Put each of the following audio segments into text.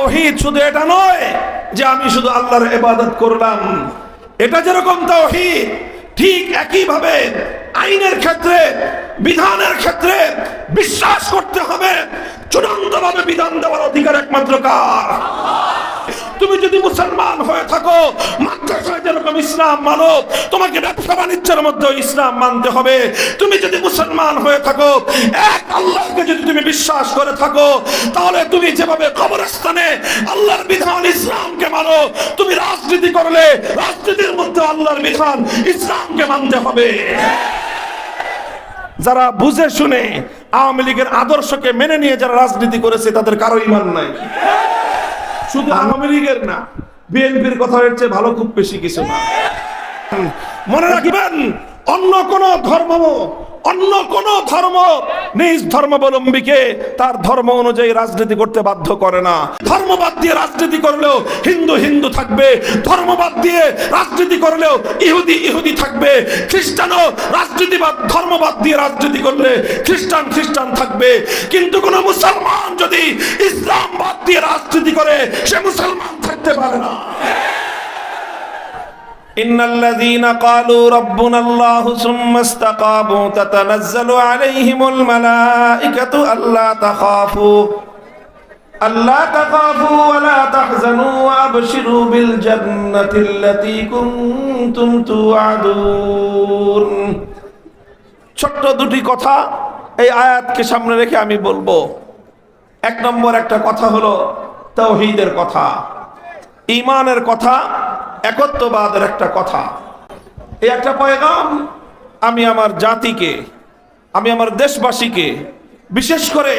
তাওহীদ শুধু এটা নয় যে আমি শুধু আল্লাহর ইবাদত করলাম, এটা যেরকম তাওহীদ ঠিক একইভাবে আইনের ক্ষেত্রে, বিধানের ক্ষেত্রে বিশ্বাস করতে হবে চূড়ান্তভাবে বিধান দেওয়ার অধিকার একমাত্র কার? তুমি যদি মুসলমান হয়ে থাকো, মাদ্রাসায় যেরকম ইসলাম মানো, তোমাকে ব্যবসা বাণিজ্যের মধ্যে ইসলাম মানতে হবে। তুমি যদি মুসলমান হয়ে থাকো, এক আল্লাহকে যদি তুমি বিশ্বাস করে থাকো, তাহলে তুমি যেভাবে কবরস্থানে আল্লাহর বিধান ইসলামকে মানো, তুমি রাজনীতি করলে রাজনীতির মধ্যে আল্লাহর বিধান ইসলামকে মানতে হবে। যারা বুঝে শুনে আওয়ামী লীগের আদর্শকে মেনে নিয়ে যারা রাজনীতি করেছে, তাদের কারো ঈমান নাই। শুধু আওয়ামী লীগের না, বিএনপির কথা এর চেয়ে ভালো খুব বেশি কিছু না। মনে রাখবেন, অন্য কোন ধর্ম নিজ ধর্মাবলম্বীকে তার ধর্ম অনুযায়ী রাজনীতি করতে বাধ্য করে না। ধর্মবাদ দিয়ে রাজনীতি করলেও হিন্দু হিন্দু থাকবে, ধর্মবাদ দিয়ে রাজনীতি করলেও ইহুদি ইহুদি থাকবে, খ্রিস্টানও ধর্মবাদ দিয়ে রাজনীতি করলে খ্রিস্টান খ্রিস্টান থাকবে। কিন্তু কোন মুসলমান যদি ইসলামবাদ দিয়ে রাজনীতি করে, সে মুসলমান থাকতে পারে না। ইন্নাল্লাযীনা ক্বালু রাব্বুনাল্লাহু সুম্মা ইসতাকামু তাতানাজ্জালু আলাইহিমুল মালাঈকাতু আল্লা তাখাফু ওয়া লা তাহজানু ওয়া আবশিরু বিল জান্নাতিল্লাতী কুনতুম তুআদুন। ছোট্ট দুটি কথা এই আয়াতকে সামনে রেখে আমি বলবো। এক নম্বর একটা কথা হলো তাওহীদের কথা, ঈমানের কথা, একত্ববাদের একটা কথা। এই একটা পয়গাম আমি আমার জাতিকে, আমি আমার দেশবাসীকে, বিশেষ করে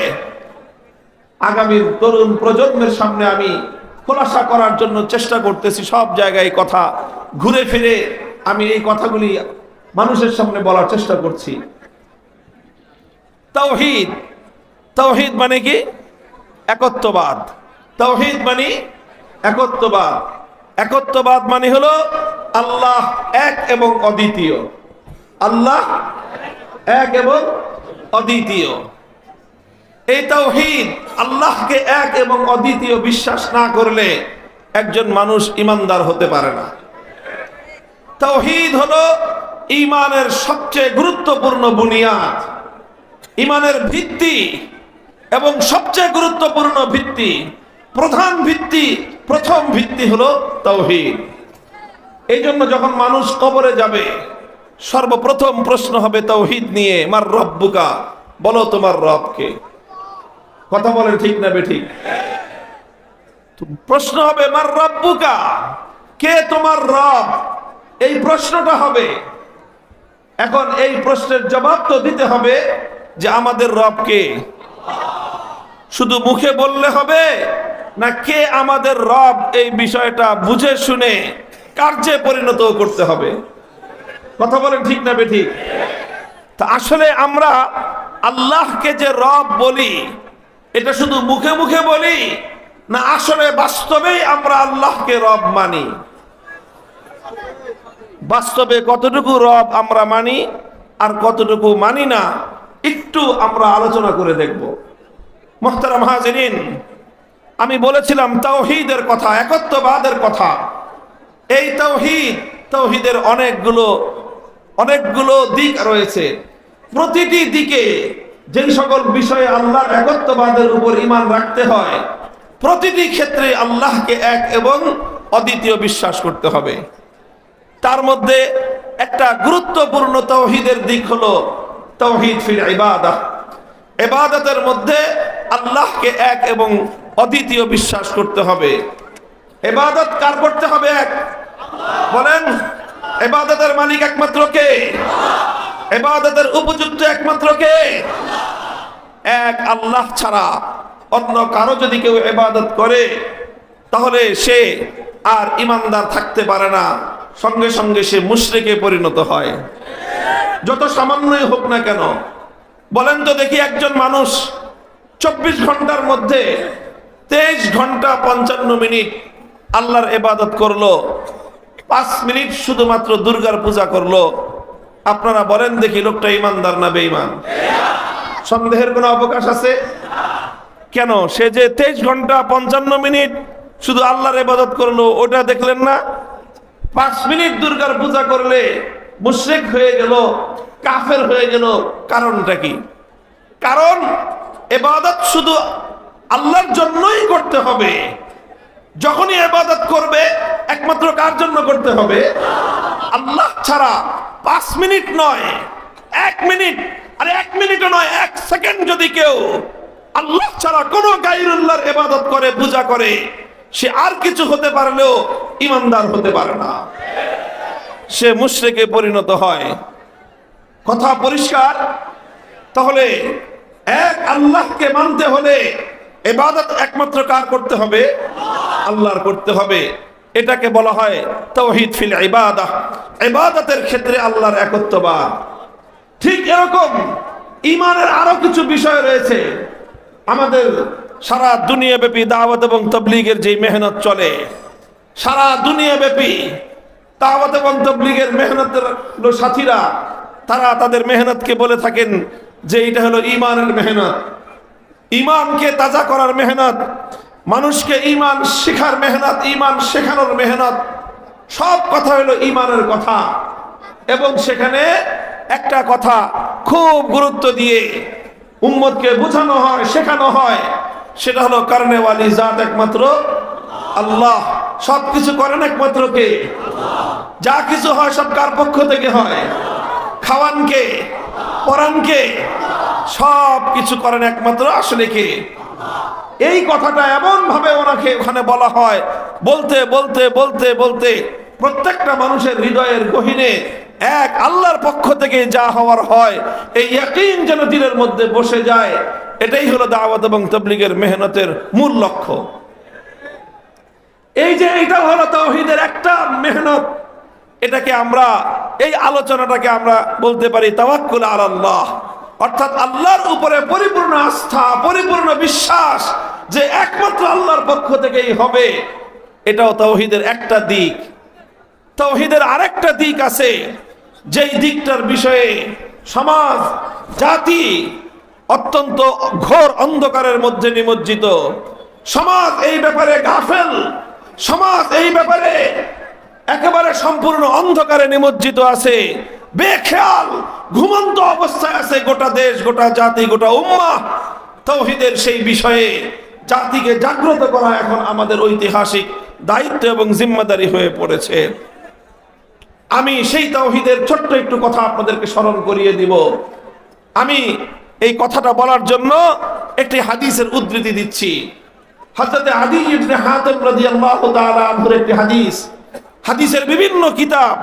আগামীর তরুণ প্রজন্মের সামনে আমি খোলাসা করার জন্য চেষ্টা করতেছি। সব জায়গায় কথা ঘুরে ফিরে আমি এই কথাগুলি মানুষের সামনে বলার চেষ্টা করছি। তাওহীদ, তাওহীদ মানে কি? একত্ববাদ। তাওহীদ মানে একত্ববাদ। একত্ববাদ মানে হলো আল্লাহ এক এবং অদ্বিতীয়। আল্লাহ এক এবং অদ্বিতীয়। এই তাওহীদ, আল্লাহকে এক এবং অদ্বিতীয় বিশ্বাস না করলে একজন মানুষ ঈমানদার হতে পারে না। তাওহীদ হলো ঈমানের সবচেয়ে গুরুত্বপূর্ণ বুনিয়াদ, ঈমানের ভিত্তি এবং সবচেয়ে গুরুত্বপূর্ণ ভিত্তি, প্রধান ভিত্তি, প্রথম ভিত্তি হলো তাওহীদ। এই জন্য যখন মানুষ কবরে যাবে, সর্বপ্রথম প্রশ্ন হবে তাওহীদ নিয়ে, মার রব্বুকা, বলো তোমার রব কে? কথা বলেন ঠিক না বেঠিক? প্রশ্ন হবে মার রব্বুকা, কে তোমার রব? এই প্রশ্নটা হবে। এখন এই প্রশ্নের জবাব তো দিতে হবে যে আমাদের রব কে। শুধু মুখে বললে হবে না, কে আমাদের রব এই বিষয়টা বুঝে শুনে কার্যে পরিণত করতে হবে। কথা বলেন ঠিক না বেঠিক? তা আসলে আমরা আল্লাহকে যে রব বলি, এটা শুধু মুখে মুখে বলি না আসলে বাস্তবেই আমরা আল্লাহকে রব মানি? বাস্তবে কতটুকু রব আমরা মানি আর কতটুকু মানি না, একটু আমরা আলোচনা করে দেখব। মুহতারাম হাজিরিন, আমি বলেছিলাম তাওহীদের কথা, একত্ববাদের কথা। এই তাওহীদ, তাওহীদের অনেকগুলো দিক রয়েছে। প্রতিটি দিকে যেই সকল বিষয়ে আল্লাহর একত্ববাদের উপর ঈমান রাখতে হয়, প্রতিটি ক্ষেত্রে আল্লাহকে এক এবং অদ্বিতীয় বিশ্বাস করতে হবে। তার মধ্যে একটা গুরুত্বপূর্ণ তাওহীদের দিক হলো তাওহীদ ফিল ইবাদাহ। ইবাদতের মধ্যে আল্লাহকে এক এবং অদ্বিতীয় বিশ্বাস করতে হবে। ইবাদত কার করতে হবে? এক। বলেন, ইবাদতের মালিক একমাত্র কে? ইবাদতের উপযুক্ত একমাত্র কে? এক আল্লাহ ছাড়া অন্য কারো যদি কেউ ইবাদত করে, তাহলে সে আর ঈমানদার থাকতে পারে না, সঙ্গে সঙ্গে সে মুশরিকে পরিণত হয়, যত সামান্যই হোক না কেন। বলেন তো দেখি, একজন মানুষ 24 ঘন্টার মধ্যে 23 ঘন্টা 55 মিনিট আল্লাহর ইবাদত করলো, 5 মিনিট শুধুমাত্র দুর্গার পূজা করলো, আপনারা বলেন দেখি লোকটা ঈমানদার না বেঈমান? সন্দেহের কোনো অবকাশ আছে? কেন? সে যে 23 ঘন্টা 55 মিনিট শুধু আল্লাহর ইবাদত করলো, ওটা দেখলেন না? 5 মিনিট দুর্গার পূজা করলে মুশরিক হয়ে গেল, কাফের হয়ে গেল। কারণটা কি? কারণ ইবাদত শুধু আল্লাহর জন্যই করতে হবে। যখনই ইবাদত করবে একমাত্র কার জন্য করতে হবে? আল্লাহ ছাড়া। 5 মিনিট নয়, 1 মিনিট, আরে 1 মিনিটও নয়, 1 সেকেন্ড যদি কেউ আল্লাহ ছাড়া কোনো গায়রুল্লাহর ইবাদত করে, পূজা করে, সে আর কিছু হতে পারলেও ইমানদার হতে পারে না, সে মুশরিকে পরিণত হয়। কথা পরিষ্কার? তাহলে এক আল্লাহকে মানতে হলে ইবাদত একমাত্র কার করতে হবে? আল্লাহর করতে হবে। এটাকে বলা হয় তাওহীদ ফিল ইবাদাহ, ইবাদতের ক্ষেত্রে আল্লাহর একত্ববাদ। ঠিক এরকম ঈমানের আরো কিছু বিষয় রয়েছে। আমাদের সারা দুনিয়াব্যাপী দাওয়াত এবং তাবলীগের যে মেহনত চলে, সারা দুনিয়াব্যাপী দাওয়াত এবং তাবলীগের মেহনতের সাথীরা, তারা তাদের মেহনতকে বলে থাকেন যে এটা হলো ঈমানের মেহনত, ঈমানকে তাজা করার মেহনত, মানুষকে ঈমান শেখার মেহনত, ঈমান শেখানোর মেহনত। সব কথা হলো ঈমানের কথা। এবং সেখানে একটা কথা খুব গুরুত্ব দিয়ে উম্মতকে বোঝানো হয়, শেখানো হয়, সেটা হলো কারণেওয়ালি জাত একমাত্র আল্লাহ। সব কিছু করেন একমাত্র কে? যা কিছু হয় সব কার পক্ষ থেকে হয়? খাওয়ান কে? পরান কে? সব কিছু করেন একমাত্র আসলে কে? এই কথাটা এমন ভাবে ওনাকে ওখানে বলা হয়, বলতে বলতে বলতে বলতে প্রত্যেকটা মানুষের হৃদয়ের গহীনে এক আল্লাহর পক্ষ থেকে যা হওয়ার হয়, এই ইয়াকিন যেন দিলের মধ্যে বসে যায়। এটাই হলো দাওয়াত এবং তাবলীগের মেহনতের মূল লক্ষ্য। এই যে এটা হলো তাওহীদের একটা মেহনত। এটাকে আমরা, এই আলোচনাটাকে আমরা বলতে পারি তাওয়াক্কুল আলাল্লাহ, অর্থাৎ আল্লাহর উপরে পরিপূর্ণ আস্থা, পরিপূর্ণ বিশ্বাস যে একমাত্র আল্লাহর পক্ষ থেকেই হবে। এটাও তাওহীদের একটা দিক। তাওহীদের আরেকটা দিক আছে, যেই দিকটার বিষয়ে সমাজ, জাতি অত্যন্ত ঘোর অন্ধকারের মধ্যে নিমজ্জিত। সমাজ এই ব্যাপারে গাফেল, সমাজ এই ব্যাপারে একেবারে সম্পূর্ণ অন্ধকারে নিমজ্জিত আছে, বেখেয়াল ঘুমন্ত অবস্থায় আছে গোটা দেশ, গোটা জাতি, গোটা উম্মাহ। তাওহীদের সেই বিষয়ে জাতিকে জাগ্রত করা এখন আমাদের ঐতিহাসিক দায়িত্ব এবং জিম্মাদারি হয়ে পড়েছে। আমি সেই তাওহীদের ছোট্ট একটু কথা আপনাদেরকে স্মরণ করিয়ে দিব। আমি এই কথাটা বলার জন্য একটি হাদিসের উদ্ধৃতি দিচ্ছি। হযরত আদী ইবনে হাতিম রাদিয়াল্লাহু তাআলা আনহুর একটি হাদিস। হাদিসের বিভিন্ন কিতাব,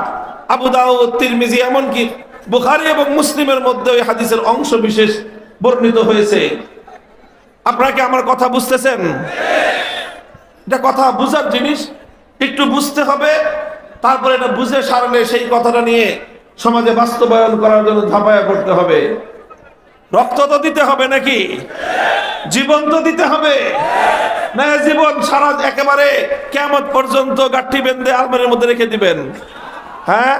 আবু দাউদ, তিরমিজি, এমনকি বুখারী এবং মুসলিমের মধ্যে ওই হাদিসের অংশ বিশেষ বর্ণিত হয়েছে। আপনারা কি আমার কথা বুঝতেছেন? এটা কথা বুঝার জিনিস, একটু বুঝতে হবে, তারপরে এটা বুঝে সারলে সেই কথাটা নিয়ে সমাজে বাস্তবায়ন করার জন্য ঝাঁপায়া পড়তে হবে। রক্ত তো দিতে হবে নাকি? জীবন তো দিতে হবে না? জীবন সারা একেবারে কিয়ামত পর্যন্ত গাঠি বেঁধে আলমারির মধ্যে রেখে দিবেন? হ্যাঁ,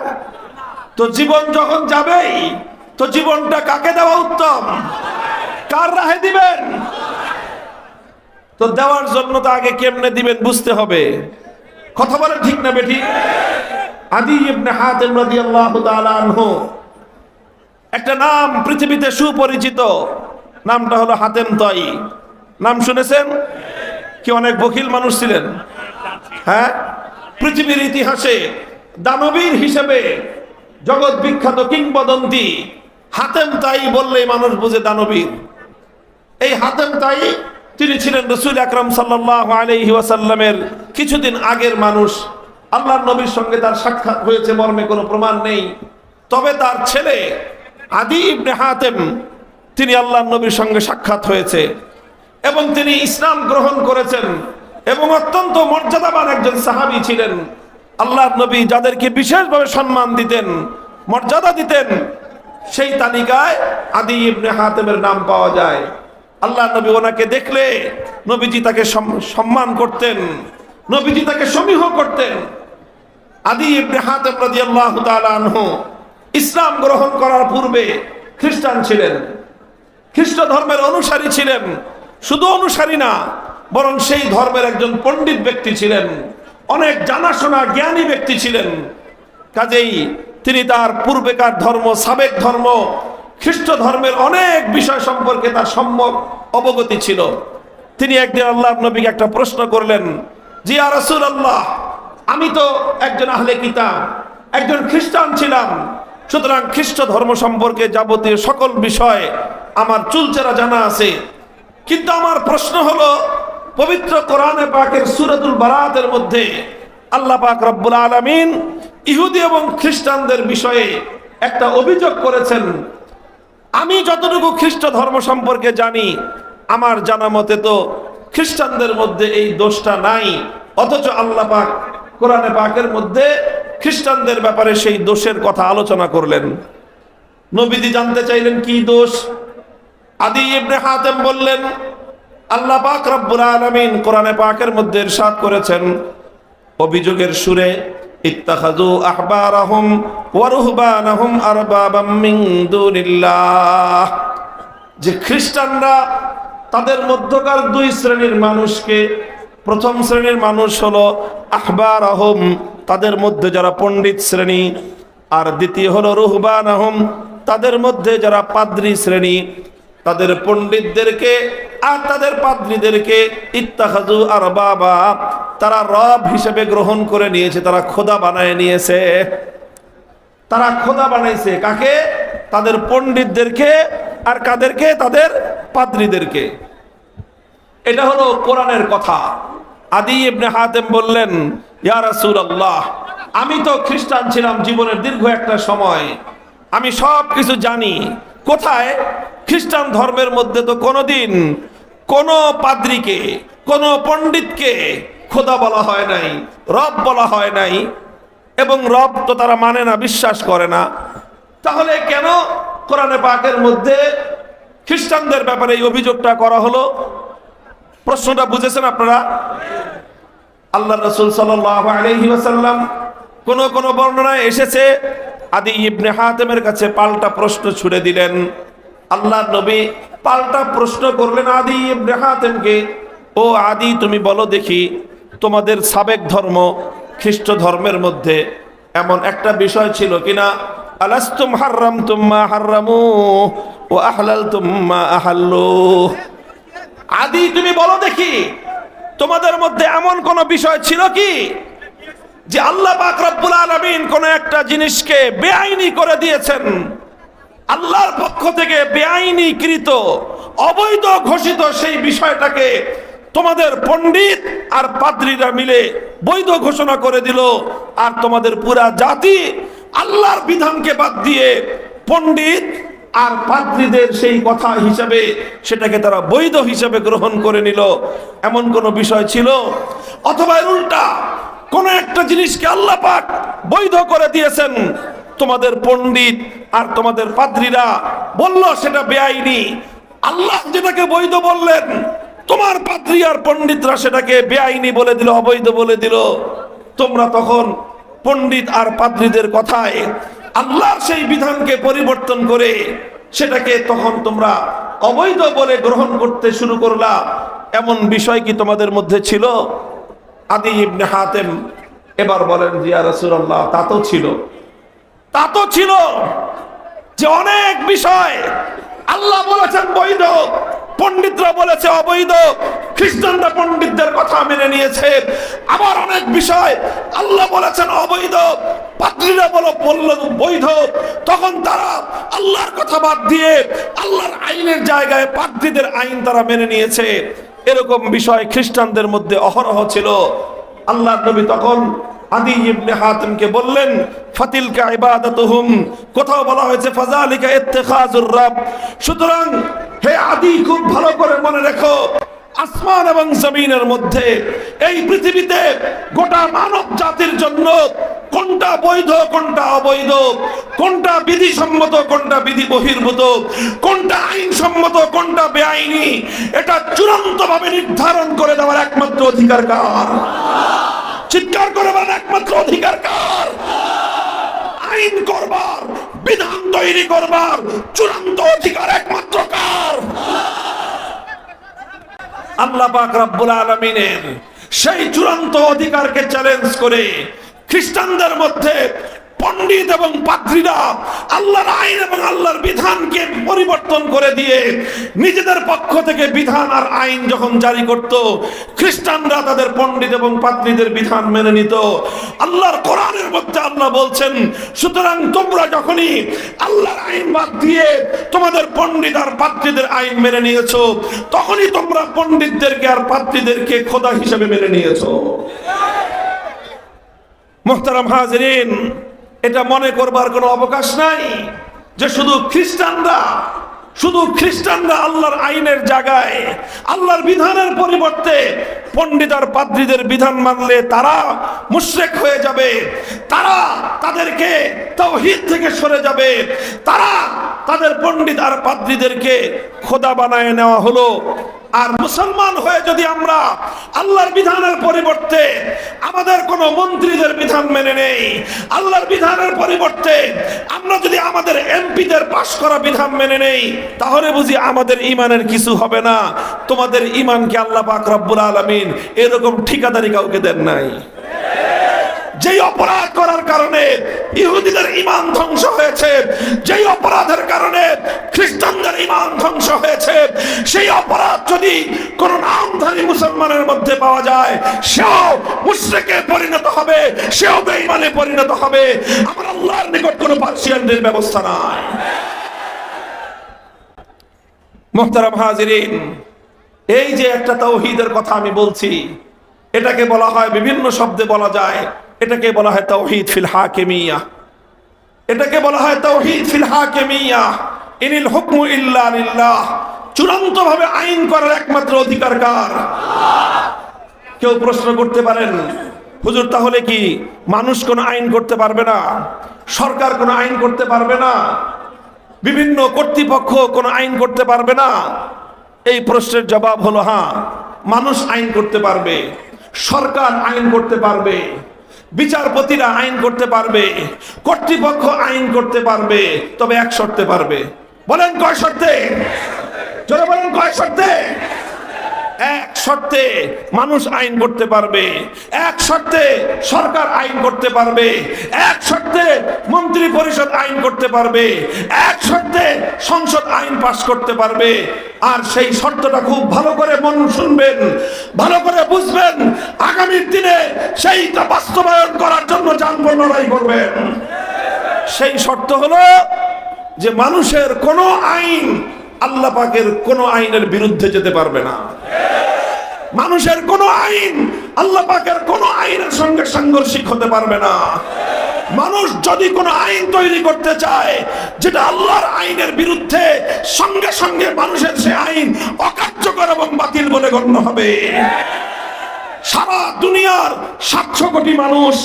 তো জীবন যখন যাবেই, তো জীবনটা কাকে দেওয়া উত্তম? কার রাহে দিবেন? তো দেওয়ার জন্য তো আগে কেমনে দিবেন বুঝতে হবে। কথা বলেন ঠিক না বেঠিক? আদী ইবনে হাতিম রাদিয়াল্লাহু তাআলা আনহু, একটা নাম পৃথিবীতে সুপরিচিত, নামটা হলো হাতেম তাই। নাম শুনেছেন কি? অনেক বখিল মানুষ ছিলেন। হ্যাঁ, পৃথিবীর ইতিহাসে দানবীর হিসেবে জগৎ বিখ্যাত কিংবদন্তি হাতেম তাই বললেই মানুষ বুঝে দানবীর। এই হাতেম তাই, তিনি ছিলেন রাসূল আকরাম সাল্লাল্লাহু আলাইহি ওয়াসাল্লামের কিছুদিন আগের মানুষ। আল্লাহর নবীর সঙ্গে তার সাক্ষাৎ হয়েছে মর্মে কোনো প্রমাণ নেই। তবে তার ছেলে আদী ইবনে হাতিম, তিনি আল্লাহর নবীর সঙ্গে সাক্ষাৎ হয়েছে এবং তিনি ইসলাম গ্রহণ করেছেন এবং অত্যন্ত মর্যাদাবান একজন সাহাবী ছিলেন। আল্লাহর নবী যাদেরকে বিশেষভাবে সম্মান দিতেন, মর্যাদা দিতেন, সেই তালিকায় আদী ইবনে হাতিমের নাম পাওয়া যায়। আল্লাহর নবী ওনাকে দেখলে নবীজি তাকে সম্মান করতেন, নবীজি তাকে সমীহ করতেন। আদী ইবনে হাতিম রাদিয়াল্লাহু তাআলা আনহু ইসলাম গ্রহণ করার পূর্বে খ্রিস্টান ছিলেন, খ্রিস্ট ধর্মের অনুসারী ছিলেন। শুধু অনুসারী না, বরং সেই ধর্মের একজন পণ্ডিত ব্যক্তি ছিলেন, অনেক জানাশোনা জ্ঞানী ব্যক্তি ছিলেন। কাজেই তিনি তার পূর্বেকার ধর্ম, সাবেক ধর্ম, খ্রিস্ট ধর্মের অনেক বিষয় সম্পর্কে তার সম্যক অবগতি ছিল। তিনি একদিন আল্লাহর নবীকে একটা প্রশ্ন করলেন, জি ইয়া রাসূলুল্লাহ, আমি তো একজন আহলে কিতাব, একজন খ্রিস্টান ছিলাম, সুতরাং খ্রিস্ট ধর্ম সম্পর্কে যাবতীয় সকল বিষয় আমার চুলচেরা জানা আছে। কিন্তু আমার প্রশ্ন হলো, পবিত্র কোরআনে পাকের সূরাতুল বারাতের মধ্যে আল্লাহ পাক রব্বুল আলামিন ইহুদি এবং খ্রিস্টানদের বিষয়ে একটা অভিযোগ করেছেন। আমি যতটুকু খ্রিস্ট ধর্ম সম্পর্কে জানি, আমার জানা মতে তো খ্রিস্টানদের মধ্যে এই দোষটা নাই, অথচ আল্লাহ পাক কোরআনে পাকের মধ্যে খ্রিস্টানদের ব্যাপারে সেই দোষের কথা আলোচনা করলেন। নবীজি জানতে চাইলেন কি দোষ। আদি ইবনে হাতেম বললেন, আল্লাহ পাক রব্বুল আলামিন কোরআনে পাকের মধ্যে ইরশাদ করেছেন অভিযোগের সুরে, ইত্তাখাযু আহবারাহুম ওয়া রুহবানাহুম আরবাবাম মিন দুনিল্লাহ, যে খ্রিস্টানরা তাদের মধ্যকার দুই শ্রেণীর মানুষকে, প্রথম শ্রেণীর মানুষ হলো আহবারাহুম, তাদের মধ্যে যারা পণ্ডিত শ্রেণী, আর দ্বিতীয় হলো রুহবানাহুম, তাদের মধ্যে যারা পাদ্রী শ্রেণী, তাদের পণ্ডিতদেরকে আর তাদের পাদ্রীদেরকে ইত্তাখাযু আরবাবা, তারা রব হিসেবে গ্রহণ করে নিয়েছে, তারা খোদা বানায় নিয়েছে। তারা খোদা বানাইছে কাকে? তাদের পণ্ডিতদেরকে। আর কাদেরকে? তাদের পাদ্রীদেরকে। এটা হলো কোরআনের কথা। আদি ইবনে হাতেম বললেন, ইয়া রাসূলুল্লাহ, আমি তো খ্রিস্টান ছিলাম জীবনের দীর্ঘ একটা সময়, আমি সব কিছু জানি। কোথায়? খ্রিস্টান ধর্মের মধ্যে তো কোনোদিন কোনো পাদ্রীকে, কোনো পণ্ডিতকে খোদা বলা হয় নাই, রব বলা হয় নাই, এবং রব তো তারা মানে না, বিশ্বাস করে না। তাহলে কেন কোরআনে পাকের মধ্যে খ্রিস্টানদের ব্যাপারে এই অভিযোগটা করা হলো? প্রশ্নটা বুঝেছেন আপনারা? আল্লাহ রাসূল সাল্লাল্লাহু আলাইহি ওয়াসাল্লাম কোন বর্ণনায় এসেছে আদি ইবনে হাতেমের কাছে পাল্টা প্রশ্ন ছুড়ে দিলেন। আল্লাহর নবী পাল্টা প্রশ্ন করলেন আদি ইবনে হাতেমকে, ও আদি, তুমি বলো দেখি, তোমাদের সাবেক ধর্ম খ্রিস্ট ধর্মের মধ্যে এমন একটা বিষয় ছিল কিনা, আলাস্তুম হাররামতুম মা হাররামু ওয়া আহলালতুম মা আহাল্লু। আদি, তুমি বলো দেখি, তোমাদের মধ্যে এমন কোন বিষয় ছিল কি যে আল্লাহ পাক রব্বুল আলামিন কোন একটা জিনিসকে বেআইনি করে দিয়েছেন, আল্লাহর পক্ষ থেকে বেআইনিকৃত, অবৈধ ঘোষিত সেই বিষয়টাকে তোমাদের পণ্ডিত আর পাদ্রীরা মিলে বৈধ ঘোষণা করে দিল, আর তোমাদের পুরা জাতি আল্লাহর বিধানকে বাদ দিয়ে পণ্ডিত আর পাদ্রীদের সেই কথা হিসাবে সেটাকে তারা বৈধ হিসাবে গ্রহণ করে নিল। এমন কোন বিষয় ছিল? অথবা এর উল্টা কোন একটা জিনিসকে আল্লাহ পাক বৈধ করে দিয়েছেন, তোমাদের পণ্ডিত আর তোমাদের পাদ্রীরা বলল সেটা বেআইনি, আল্লাহ যেটাকে বৈধ বললেন তোমার পাদ্রী আর পণ্ডিতরা সেটাকে বেআইনি বলে দিল, অবৈধ বলে দিল। তোমরা তখন পণ্ডিত আর পাদ্রীদের কথায় আল্লাহর সেই বিধানকে পরিবর্তন করে সেটাকে তখন তোমরা অবৈধ বলে গ্রহণ করতে শুরু করলা। এমন বিষয় কি তোমাদের মধ্যে ছিল? আদি ইবনে হাতেম এবার বলেন, জি ইয়া রাসূলুল্লাহ, তা তো ছিল। তা তো ছিল যে অনেক বিষয় আল্লাহ বলেছেন বৈধ, পণ্ডিতরা বলেছে অবৈধ, খ্রিস্টানরা পণ্ডিতদের কথা মেনে নিয়েছে। আবার অনেক বিষয় আল্লাহ বলেছেন অবৈধ, পাদ্রীরা বলল বৈধ, তখন তারা আল্লাহর কথা বাদ দিয়ে আল্লাহর আইনের জায়গায় পাদ্রীদের আইন তারা মেনে নিয়েছে। এরকম বিষয় খ্রিস্টানদের মধ্যে অহরহ ছিল। আল্লাহর নবী তখন আদি ইবনে হাতেমকে বললেন, ফাতিলকা ইবাদাতুহুম, কোথাও বলা হয়েছে ফাযালিকা ইত্তিখাযুর রাব। সুতরাং হে আদি, খুব ভালো করে মনে রেখো, আসমান এবং জমিনের মধ্যে, এই পৃথিবীতে গোটা মানব জাতির জন্য কোনটা বৈধ কোনটা অবৈধ, কোনটা বিধিসম্মত কোনটা বিধি বহির্ভূত, কোনটা আইনসম্মত কোনটা বেআইনি, এটা চূড়ান্তভাবে নির্ধারণ করে দেওয়ার একমাত্র অধিকার কার? চিৎকার করে বলেন, একমাত্র অধিকার কার? আইন করবার, বিধান তৈরি করবার চূড়ান্ত অধিকার একমাত্র কার? আল্লাহ পাক রব্বুল আলামিনের সেই চূড়ান্ত অধিকারকে চ্যালেঞ্জ করে খ্রিস্টানদের মধ্যে পণ্ডিত এবং পাদ্রীরা আল্লাহর আইন এবং আল্লাহর বিধানকে পরিবর্তন করে দিয়ে নিজেদের পক্ষ থেকে বিধান আর আইন যখন জারি করত, খ্রিস্টানরা তাদের পণ্ডিত এবং পাদ্রীদের বিধান মেনে নিত। আল্লাহর কোরআনের মধ্যে আল্লাহ বলছেন, সুতরাং তোমরা যখনই আল্লাহর আইন বাদ দিয়ে তোমাদের পণ্ডিত আর পাদ্রীদের আইন মেনে নিয়েছো, তখনই তোমরা পণ্ডিতদেরকে আর পাদ্রীদেরকে খোদা হিসেবে মেনে নিয়েছো। মুহতারাম হাজিরিন, এটা মনে করবার কোনো অবকাশ নাই যে শুধু খ্রিস্টানরা আল্লাহর আইনের জায়গায় আল্লাহর বিধানের পরিবর্তে পণ্ডিত আর পাদ্রীদের বিধান মানলে তারা মুশরিক হয়ে যাবে, তারা তাদেরকে তাওহীদ থেকে সরে যাবে, তারা তাদের পণ্ডিত আর পাদ্রীদেরকে খোদা বানায় নেওয়া হলো। আর মুসলমান হয়ে যদি আমরা আল্লাহর বিধানের পরিবর্তে আমাদের কোন মন্ত্রীদের বিধান মেনে নেই, আল্লাহর বিধানের পরিবর্তে আমরা যদি আমাদের এমপিদের পাশ করা বিধান মেনে নেই, তাহলে বুঝি আমাদের ঈমানের কিছু হবে না। তোমাদের ঈমানকে আল্লাহ পাক রব্বুল আলামিন এরকম ঠিকাদারি কাউকে দেন নাই। যেই অপরাধ করার কারণে ইহুদিদের ঈমান ধ্বংস হয়েছে, যেই অপরাধের কারণে খ্রিস্টানদের ঈমান ধ্বংস হয়েছে, সেই অপরাধ যদি কোন নামধারী মুসলমানের মধ্যে পাওয়া যায়, সেও মুশরিকে পরিণত হবে, সেও বেঈমানে পরিণত হবে। আমার আল্লাহর নিকট কোনো পার্সিয়ানদের ব্যবস্থা নাই। মুহতারাম হাজিরিন, এই যে একটা তাওহীদের কথা আমি বলছি, এটাকে বলা হয় বিভিন্ন শব্দে বলা যায়। এটাকে বলা হয় তাওহীদ ফিল হাকিমিয়া, এটাকে বলা হয় তাওহীদ ফিল হাকিমিয়া। ইনিল হুকমু ইল্লা লিল্লাহ, চূড়ান্ত ভাবে আইন করার একমাত্র অধিকার কার? কেউ প্রশ্ন করতে পারেন, হুজুর তাহলে কি মানুষ কোনো আইন করতে পারবে না, সরকার কোনো আইন করতে পারবে না, বিভিন্ন কর্তৃপক্ষ কোনো আইন করতে পারবে না? এই প্রশ্নের জবাব হলো হ্যাঁ, মানুষ আইন করতে পারবে, সরকার আইন করতে পারবে, বিচারপতিরা আইন করতে পারবে, কর্তৃপক্ষ আইন করতে পারবে, তবে এক শর্তে পারবে। বলেন কয় শর্তে? জোরে বলেন কয় শর্তে? এক শর্তে মানুষ আইন করতে পারবে, এক শর্তে সরকার আইন করতে পারবে, এক শর্তে মন্ত্রী পরিষদ আইন করতে পারবে, এক শর্তে সংসদ আইন পাস করতে পারবে। আর সেই শর্তটা খুব ভালো করে মন শুনবেন, ভালো করে বুঝবেন, আগামীর দিনে সেইটা বাস্তবায়ন করার জন্য জানবো লড়াই করবেন। সেই শর্ত হলো যে মানুষের কোনো আইন আল্লাহ পাকের কোনো আইনের বিরুদ্ধে যেতে পারবে না। মানুষের কোনো আইন আল্লাহ পাকের কোনো আইনের সঙ্গে সাংঘর্ষিক হতে পারবে না। মানুষ যদি কোনো আইন তৈরি করতে চায় যেটা আল্লাহর আইনের বিরুদ্ধে, সঙ্গে সঙ্গে মানুষের সে আইন অকার্যকর এবং বাতিল বলে গণ্য হবে। সারা দুনিয়ার 700 কোটি মানুষ,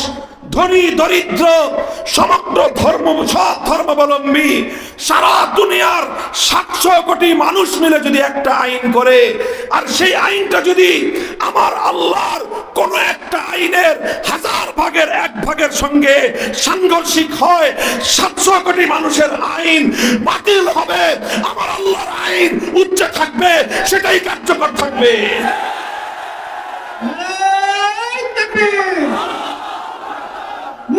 ধনী দরিদ্র, সমগ্র ধর্ম, সব ধর্মাবলম্বী, সারা দুনিয়ার 700 কোটি মানুষ মিলে যদি একটা আইন করে, আর সেই আইনটা যদি আমার আল্লাহর কোন একটা আইনের 1000 ভাগের 1 ভাগের সঙ্গে সাংঘর্ষিক হয়, 700 কোটি মানুষের আইন বাতিল হবে, আমার আল্লাহর আইন উচ্চে থাকবে, সেটাই কার্যকর থাকবে।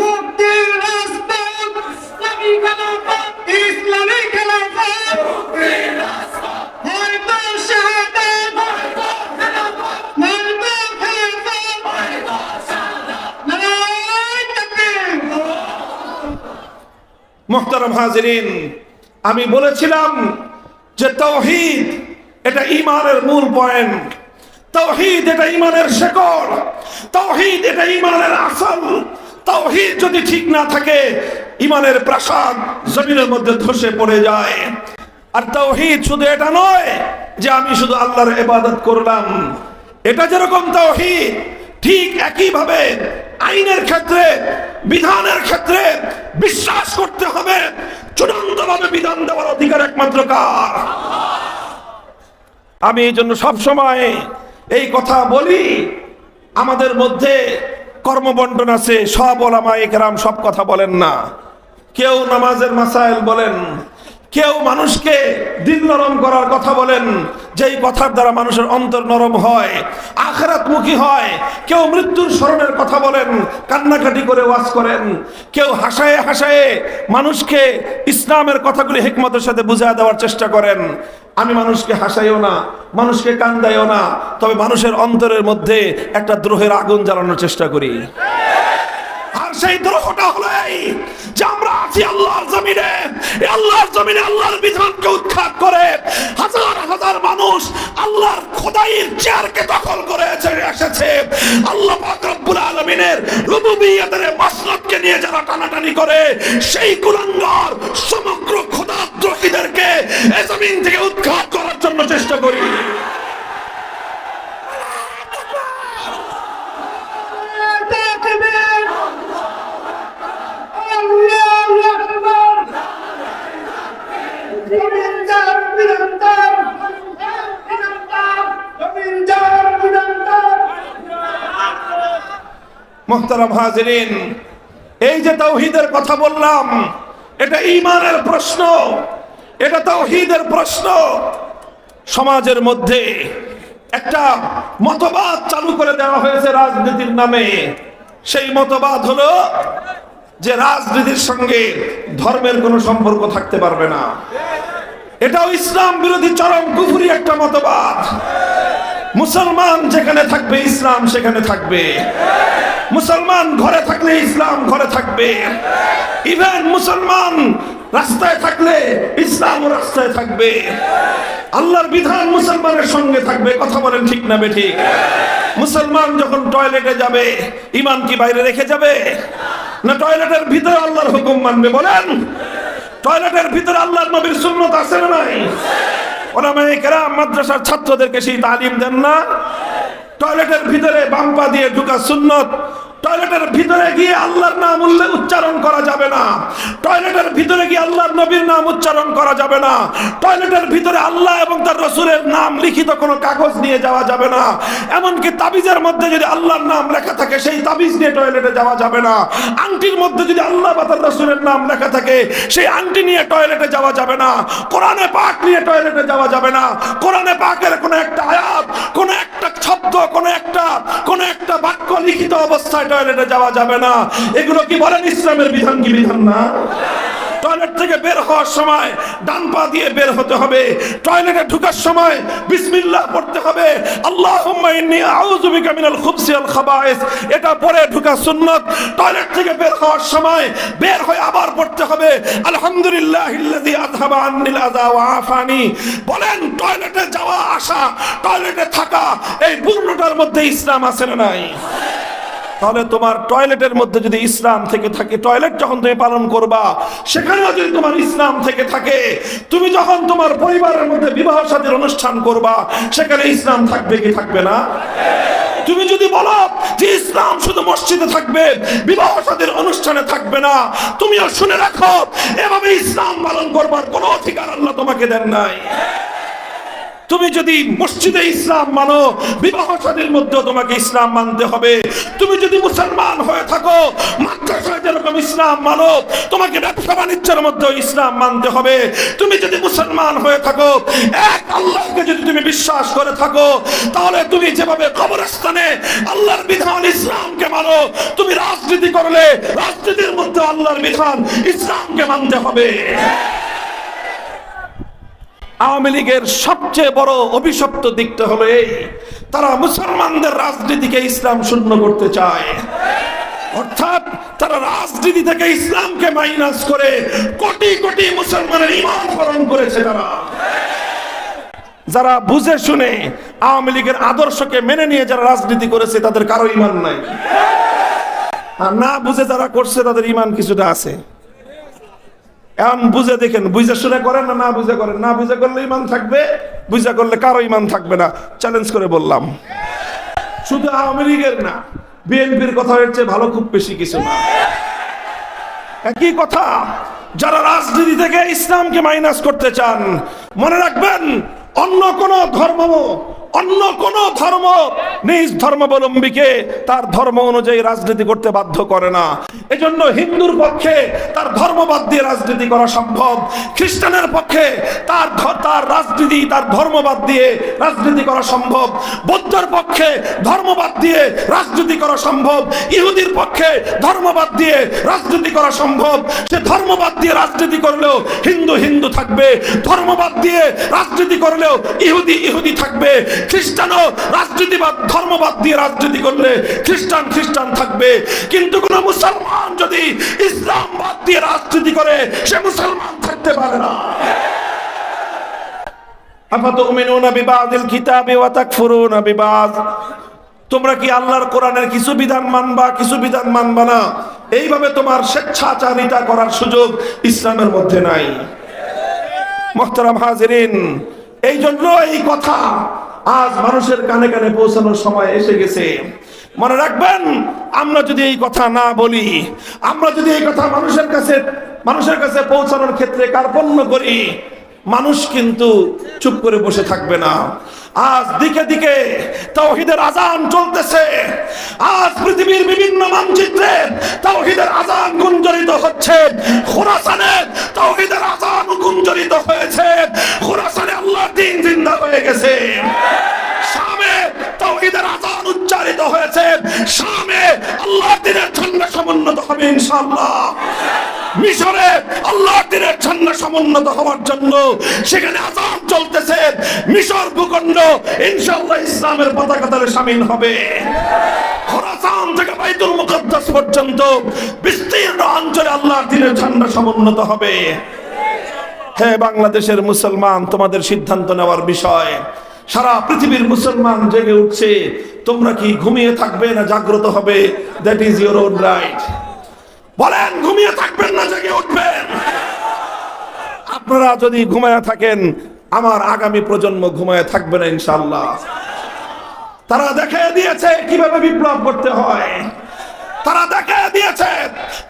মুক্তির রাজপথ, ইসলামী খেলাফত, ইসলামী খেলাফত, মুক্তির রাজপথ, হয়তো শাহাদাত, হয়তো খেলাফত, হয়তো খেলাফত, হয়তো শাহাদাত, নারায়ে তাকবীর। মুহতারাম হাজিরিন, আমি বলেছিলাম যে তাওহীদ এটা ঈমানের মূল পয়েন্ট, তাওহীদ এটা ঈমানের শেকড়, তাওহীদ এটা ঈমানের আসল। তাওহীদ যদি ঠিক না থাকে, ঈমানের প্রাসাদ জমিনের মধ্যে ধসে পড়ে যায়। আর তাওহীদ শুধু এটা নয় যে আমি শুধু আল্লাহর ইবাদত করলাম, এটা যেরকম তাওহীদ, ঠিক একই ভাবে আইনের ক্ষেত্রে, বিধানের ক্ষেত্রে বিশ্বাস করতে হবে চূড়ান্ত ভাবে বিধান দেওয়ার অধিকার একমাত্র কার? আমি এই জন্য সবসময় এই কথা বলি। আমাদের মধ্যে কর্মবন্টন আছে, সব ওলামায়ে কেরাম সব কথা বলেন না। কেউ নামাজের মাসাইল বলেন, কেউ মানুষকে দিল নরম করার কথা বলেন, যেই কথার দ্বারা মানুষের অন্তর নরম হয়, আখিরাতমুখী হয়। কেউ মৃত্যুর স্মরণের কথা বলেন, কান্নাকাটি করে ওয়াজ করেন। কেউ হাসায়ে হাসায়ে মানুষকে ইসলামের কথাগুলি হিকমতের সাথে বুঝিয়ে দেওয়ার চেষ্টা করেন। আমি মানুষকে হাসাইও না, মানুষকে কান্দাইও না, তবে মানুষের অন্তরের মধ্যে একটা দ্রোহের আগুন জ্বালানোর চেষ্টা করি। আর সেই দ্রোহটা হলো এই যে আমরা আছি আল্লাহর জমিনে, এই আল্লাহর জমিনে আল্লাহর বিধানকে উৎখাত করে হাজার হাজার মানুষ আল্লাহর খোদাইয়ের চেয়ারকে দখল করে এসেছে। আল্লাহ পাক রব্বুল আলামিনের রুবুবিয়তের মাসলাককে নিয়ে যারা টানাটানি করে, সেই কুলাঙ্গার সমগ্র খোদাদ্রোহীদেরকে এই জমিন থেকে উৎখাত করার জন্য চেষ্টা করি। মুহতারাম হাজিরিন, এই যে তাওহীদের কথা বললাম, এটা ঈমানের প্রশ্ন, এটা তাওহীদের প্রশ্ন। সমাজের মধ্যে একটা মতবাদ চালু করে দেওয়া হয়েছে রাজনীতির নামে। সেই মতবাদ হলো যে রাজনীতির সঙ্গে ধর্মের কোনো সম্পর্ক থাকতে পারবে না। এটাও ইসলাম বিরোধী চরম কুফরি একটা মতবাদ। মুসলমান যেখানে থাকবে ইসলাম সেখানে থাকবে, মুসলমান ঘরে থাকলে ইসলাম ঘরে থাকবে, ইভেন মুসলমান রাস্তায় থাকলে ইসলাম রাস্তায় থাকবে। আল্লাহর বিধান মুসলমানের সঙ্গে থাকবে। কথা বলেন ঠিক না বেঠিক? মুসলমান যখন টয়লেটে যাবে, ঈমান কি বাইরে রেখে যাবে? না টয়লেটের ভিতরে আল্লাহর হুকুম মানবে? বলেন, টয়লেটের ভিতরে আল্লাহর নবীর সুন্নাত আছে না নাই? ওলামায়ে কেরাম মাদ্রাসার ছাত্রদেরকে সেই তালিম দেন না? টয়লেটের ভিতরে বাম পা দিয়ে ঢোকা সুন্নত। টয়লেটের ভিতরে গিয়ে আল্লাহর নাম উচ্চারণ করা যাবে না। টয়লেটের ভিতরে গিয়ে আল্লাহর নবীর নাম উচ্চারণ করা যাবে না। টয়লেটের ভিতরে আল্লাহ এবং তার রাসূলের নাম লিখিত কোনো কাগজ নিয়ে যাওয়া যাবে না। এমনকি তাবিজের মধ্যে যদি আল্লাহর নাম লেখা থাকে, সেই তাবিজ নিয়ে টয়লেটে যাওয়া যাবে না। আংটির মধ্যে যদি আল্লাহ বা তার রাসূলের নাম লেখা থাকে, সেই আংটি নিয়ে টয়লেটে যাওয়া যাবে না। কোরআনে পাক নিয়ে টয়লেটে যাওয়া যাবে না। কোরআনে পাকের কোনো একটা আয়াত, কোনো একটা শব্দ, কোনো একটা বাক্য লিখিত অবস্থায় টয়লেটে যাওয়া যাবে না। এগুলো কি বলেন ইসলামের বিধান? কি বিধান না? টয়লেট থেকে বের হওয়ার সময় ডান পা দিয়ে বের হতে হবে। টয়লেটে ঢোকার সময় বিসমিল্লাহ পড়তে হবে। আল্লাহুম্মা ইন্নী আউযু বিকা মিনাল খুবসি ওয়াল খাবায়েস, এটা পড়ে ঢোকা সুন্নাত। টয়লেট থেকে বের হওয়ার সময় বের হয়ে আবার পড়তে হবে আলহামদুলিল্লাহিল্লাযী আযহাবা আন্নিল আযা ওয়া আফানি। বলেন, টয়লেটে যাওয়া আসা, টয়লেটে থাকা, এই পূর্ণটার মধ্যে ইসলাম আছে না নাই? তাহলে তোমার টয়লেটের মধ্যে যদি ইসলাম থেকে থাকে, টয়লেট যখন তুমি পালন করবা সেখানেও যদি তোমার ইসলাম থেকে থাকে, তুমি যখন তোমার পরিবারের মধ্যে বিবাহ শাদীর অনুষ্ঠান করবা সেখানে ইসলাম থাকবে কি থাকবে না? তুমি যদি বলো যে ইসলাম শুধু মসজিদে থাকবে, বিবাহ শাদীর অনুষ্ঠানে থাকবে না, তুমিও শুনে রাখো, এভাবে ইসলাম পালন করবার কোনো অধিকার আল্লাহ তোমাকে দেন নাই। তুমি যদি মসজিদে ইসলাম মানো, বিবাহ শাদীর মধ্যেও তোমাকে ইসলাম মানতে হবে। তুমি যদি মুসলমান হয়ে থাকো, মাদ্রাসায় যেরকম ইসলাম মানো, তোমাকে ব্যবসা বাণিজ্যের মধ্যেও ইসলাম মানতে হবে। তুমি যদি মুসলমান হয়ে থাকো, এক আল্লাহকে যদি তুমি বিশ্বাস করে থাকো, তাহলে তুমি যেভাবে কবরস্থানে আল্লাহর বিধান ইসলামকে মানো, তুমি রাজনীতি করলে রাজনীতির মধ্যে আল্লাহর বিধান ইসলামকে মানতে হবে। আওয়ামী লীগের সবচেয়ে বড় অভিশপ্ত দিকটা হলো এই, তারা মুসলমানদের রাজনীতিকে ইসলাম শূন্য করতে চায়। অর্থাৎ তারা রাজনীতি থেকে ইসলামকে মাইনাস করে কোটি কোটি মুসলমানের ঈমান হরণ করেছে। যারা বুঝে শুনে আওয়ামী লীগের আদর্শকে মেনে নিয়ে যারা রাজনীতি করেছে, তাদের কারো ঈমান নাই। আর না বুঝে যারা করছে, তাদের ঈমান কিছুটা আছে। এখন বুঝে দেখেন, বুঝে শুনে করেন না না বুঝে করেন। না বুঝে করলে ঈমান থাকবে, বুঝে করলে কারো ঈমান থাকবে না। চ্যালেঞ্জ করে বললাম, শুধু আওয়ামী লীগের না, বিএনপির কথা এর চেয়ে ভালো খুব বেশি কিছু না। একই কথা, যারা রাজনীতি থেকে ইসলামকে মাইনাস করতে চান, মনে রাখবেন, অন্য কোন ধর্ম, অন্য কোন ধর্ম নিজ ধর্মাবলম্বীকে তার ধর্ম অনুযায়ী রাজনীতি করতে বাধ্য করে না। এজন্য হিন্দুর পক্ষে তার ধর্মবাদ দিয়ে রাজনীতি করা সম্ভব, খ্রিস্টানের পক্ষে তার রাজনীতি তার ধর্মবাদ দিয়ে রাজনীতি করা সম্ভব, বৌদ্ধের পক্ষে ধর্মবাদ দিয়ে রাজনীতি করা সম্ভব, ইহুদির পক্ষে ধর্মবাদ দিয়ে রাজনীতি করা সম্ভব। সে ধর্মবাদ দিয়ে রাজনীতি করলেও হিন্দু হিন্দু থাকবে, ধর্মবাদ দিয়ে রাজনীতি করলেও ইহুদি ইহুদি থাকবে। খ্রিস্টানও রাজনীতিবাদ ধর্মবাদ দিয়ে রাজনীতি করলে খ্রিস্টান খ্রিস্টান থাকবে। কিন্তু কোন মুসলমান যদি ইসলামবাদ দিয়ে রাজনীতি করে সে মুসলমান থাকতে পারে না। আফাতুমিনুনা বিবাদিল কিতাবি ওয়া তাকফুরুনা বিবাদ, তোমরা কি আল্লাহর কোরআনের কিছু বিধান মানবা কিছু বিধান মানবা না, এইভাবে তোমার স্বেচ্ছাচারিতা করার সুযোগ ইসলামের মধ্যে নাই। মুহতারাম হাজিরিন, এই জন্য এই কথা আজ মানুষের কানে কানে পৌঁছানোর সময় এসে গেছে। মনে রাখবেন, আমরা যদি এই কথা না বলি, আমরা যদি এই কথা মানুষের কাছে পৌঁছানোর ক্ষেত্রে কার্পণ্য করি, মানুষ কিন্তু চুপ করে বসে থাকবে না। আজ দিকে দিকে তাওহীদের আযান চলতেছে, আজ পৃথিবীর বিভিন্ন মানচিত্রে তাওহীদের আযান গুঞ্জরিত হচ্ছে। খোরাসানে তাওহীদের আযান গুঞ্জরিত হয়েছে, খোরাসানে আল্লাহর দ্বীন জিন্দা হয়ে গেছে। শামে তাওহীদের আযান উচ্চারিত হয়েছে, শামে আল্লাহর দ্বীনের ঝান্ডা সমুন্নত হবে ইনশাআল্লাহ। মিশরে আল্লাহর দ্বীনের ঝান্ডা সমুন্নত হওয়ার জন্য সেখানে আযান চলতেছে। মিশর ভূখণ্ড ইনশাআল্লাহ ইসলামের পতাকা তলে শামিল হবে। খোরাসান থেকে বাইতুল মুকাদ্দাস পর্যন্ত বিস্তীর্ণ অঞ্চলে আল্লাহর দ্বীনের ঝান্ডা সমুন্নত হবে। হে বাংলাদেশের মুসলমান, তোমাদের সিদ্ধান্ত নেওয়ার বিষয়। সারা পৃথিবীর মুসলমান জেগে উঠছে, তোমরা কি ঘুমিয়ে থাকবে না জাগ্রত হবে? That is your own right. বলেন, ঘুমিয়ে থাকবেন না জেগে উঠবেন? আপনারা যদি ঘুমায় থাকেন, আমার আগামী প্রজন্ম ঘুমায় থাকবে না ইনশাআল্লাহ। তারা দেখিয়ে দিয়েছে কিভাবে বিপ্লব করতে হয়, তারা দেখিয়ে দিয়েছে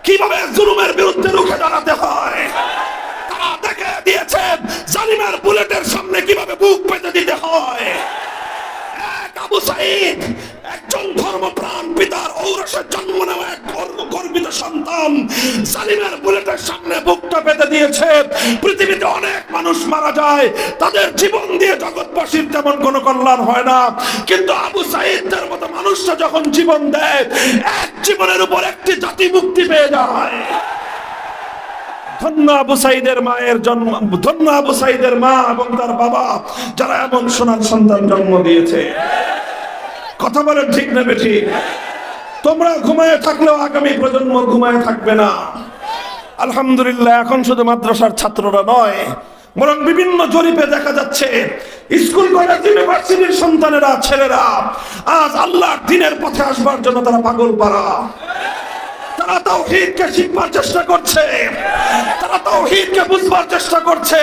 কিভাবে জুলুমের বিরুদ্ধে রুখে দাঁড়াতে হয়, তারা দেখিয়ে দিয়েছে জালিমের বুলেটের সামনে কিভাবে বুক পেতে দিতে হয়। এক আবু সাঈদ, একজন ধর্মপ্রাণ পিতার ঔরসে জন্ম নেওয়া এক গর্বিত সন্তান, জালিমের বুলেটের সামনে বুকটা পেতে দিয়েছে। পৃথিবীতে অনেক মানুষ মারা যায়, তাদের জীবন দিয়ে জগৎবাসীর তেমন কোনো কল্যাণ হয় না, কিন্তু আবু সাঈদের মতো মানুষরা যখন জীবন দেয়, এক জীবনের উপর একটি জাতি মুক্তি পেয়ে যায়। ধন্য আবু সাঈদের মায়ের জন্ম, ধন্য আবু সাঈদের মা এবং তার বাবা, যারা এমন সোনার সন্তান জন্ম দিয়েছে। কথা বলেন ঠিক না বেঠিক? তোমরা ঘুমায় থাকলেও আগামী প্রজন্ম ঘুমায় থাকবে না। আলহামদুলিল্লাহ, এখন শুধু মাদ্রাসার ছাত্ররা নয়, বরং বিভিন্ন জরিপে দেখা যাচ্ছে স্কুল কলেজ ইউনিভার্সিটির সন্তানেরা, ছেলেরা আজ আল্লাহর দ্বীনের পথে আসবার জন্য তারা পাগল পারা। তারা তাওহীদকে শিখবার চেষ্টা করছে, তারা তাওহীদকে বুঝবার চেষ্টা করছে,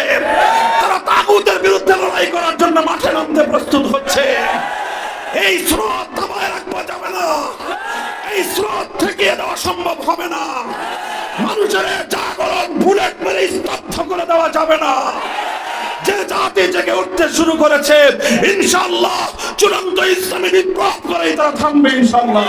তারা তাগুতের বিরুদ্ধে লড়াই করার জন্য মাঠে নামতে প্রস্তুত হচ্ছে। এই স্রোত থামায় রাখা যাবে না, এই স্রোত ঠেকিয়ে দেওয়া সম্ভব হবে না। মানুষের জাগরণ বুলেট মেরে স্তব্ধ করে দেওয়া যাবে না। যে জাতি জেগে উঠতে শুরু করেছে, ইনশাআল্লাহ চূড়ান্ত ইসলামী বিপ্লব করে তারা থামবে ইনশাআল্লাহ।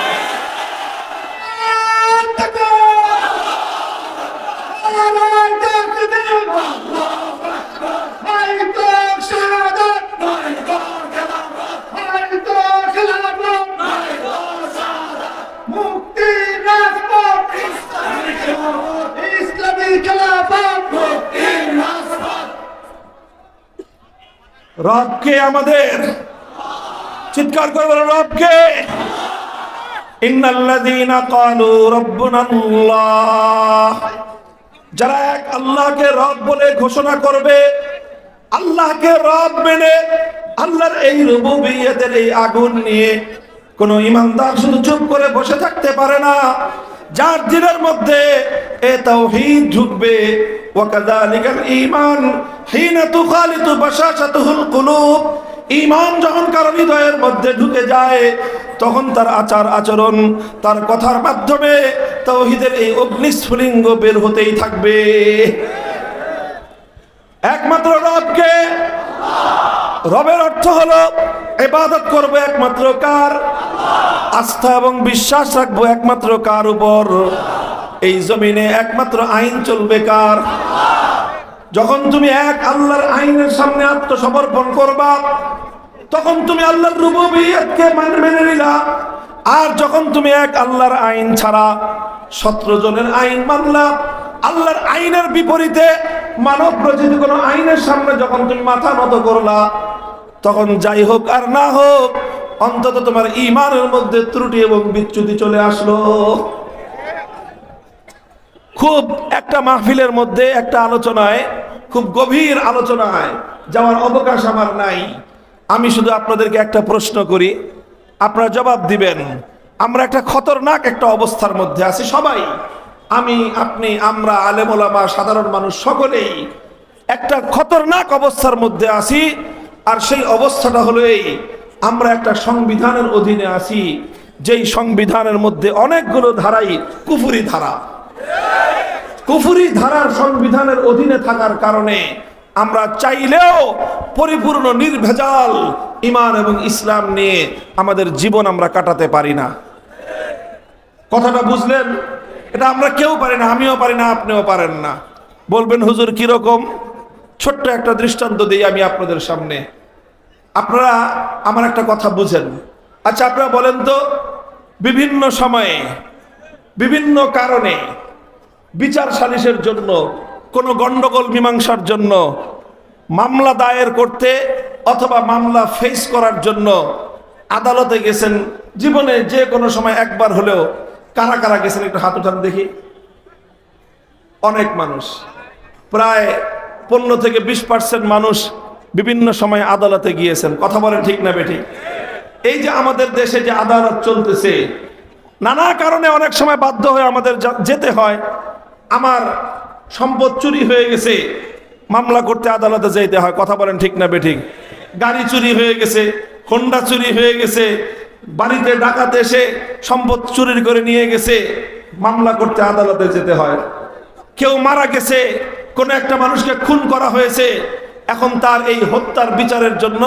রবকে আমাদের চিৎকার করে বলো, রবকে। ইন্নাল্লাযীনা ক্বালু রাব্বুনাল্লাহ, যারা এক আল্লাহকে রব বলে ঘোষণা করবে, আল্লাহকে রব মেনে আল্লাহর এই রুবুবিয়তের এই আগুন নিয়ে কোন ঈমানদার শুধু চুপ করে বসে থাকতে পারে না। যার দিলের মধ্যে এ তাওহীদ ঢুকবে, ওয়া কাযালিকাল ঈমান হিনা তুখালিতু বাশাশাতুল কুলুব, ঈমান যখন কারো হৃদয়ের মধ্যে ঢুকে যায়, তখন তার আচার আচরণ, তার কথার মাধ্যমে তাওহীদের এই অগ্নিস্ফুলিঙ্গ বের হতেই থাকবে। একমাত্র রবকে রবের অর্থ হলো ইবাদত করব একমাত্র কার? আস্থা এবং বিশ্বাস রাখবো একমাত্র কার উপর? এই জমিনে একমাত্র আইন চলবে কার? যখন তুমি এক আল্লাহর আইনের সামনে আত্মসমর্পণ করবা, তখন তুমি আল্লাহর রুবুবিয়্যতকে মেনে নিলা। আর যখন তুমি এক আল্লাহর আইন ছাড়া 17 জনের আইন মানলা, আল্লাহর আইনের বিপরীতে মানব রচিত কোনো আইনের সামনে যখন তুমি মাথা নত করলা, তখন যাই হোক আর না হোক, অন্তত তোমার ঈমানের মধ্যে ত্রুটি এবং বিচ্যুতি চলে আসলো। খুব একটা মাহফিলের মধ্যে একটা আলোচনায়, খুব গভীর আলোচনায় যাওয়ার অবকাশ আমার নাই। আমি শুধু আপনাদেরকে একটা প্রশ্ন করি, আপনারা জবাব দিবেন। আমরা একটা খতরনাক একটা অবস্থার মধ্যে আছি সবাই, আমি, আপনি, আমরা, আলেম ওলামা, সাধারণ মানুষ সকলেই একটা খতরনাক অবস্থার মধ্যে আছি। আর সেই অবস্থাটা হলো এই, আমরা একটা সংবিধানের অধীনে আছি, যেই সংবিধানের মধ্যে অনেকগুলো ধারাই কুফরি ধারা। কুফরি ধারার সংবিধানের অধীনে থাকার কারণে আমরা চাইলেও পরিপূর্ণ নির্ভেজাল ঈমান এবং ইসলাম নিয়ে আমাদের জীবন আমরা কাটাতে পারি না। কথাটা বুঝলেন? এটা আমরা কেউ পারি না, আমিও পারি না, আপনিও পারেন না। বলবেন হুজুর কিরকম? ছোট্ট একটা দৃষ্টান্ত দিই আমি আপনাদের সামনে, আপনারা আমার একটা কথা বুঝেন। আচ্ছা, আপনারা বলেন তো, বিভিন্ন সময়ে বিভিন্ন কারণে বিচার সালিশের জন্য, কোনো গন্ডগোল মীমাংসার জন্য মামলা দায়ের করতে অথবা মামলা ফেস করার জন্য আদালতে গেছেন জীবনে যে কোনো সময় একবার হলেও? কারা কারা গেছেন একটু হাত উঠান দেখি। অনেক মানুষ, প্রায় 15 থেকে 20% মানুষ বিভিন্ন সময় আদালতে গিয়েছেন। কথা বলেন ঠিক না বেঠিক? এই যে আমাদের দেশে যে আদালত চলতেছে, নানা কারণে অনেক সময় বাধ্য হয়ে আমাদের যেতে হয়। আমার সম্পদ চুরি হয়ে গেছে, মামলা করতে আদালতে যেতে হয়। কথা বলেন ঠিক না বেঠিক? গাড়ি চুরি হয়ে গেছে, হোন্ডা চুরি হয়ে গেছে, বাড়িতে ডাকাত এসে সম্পদ চুরি করে নিয়ে গেছে, মামলা করতে আদালতে যেতে হয়। কেউ মারা গেছে, কোনো একটা মানুষকে খুন করা হয়েছে, এখন তার এই হত্যার বিচারের জন্য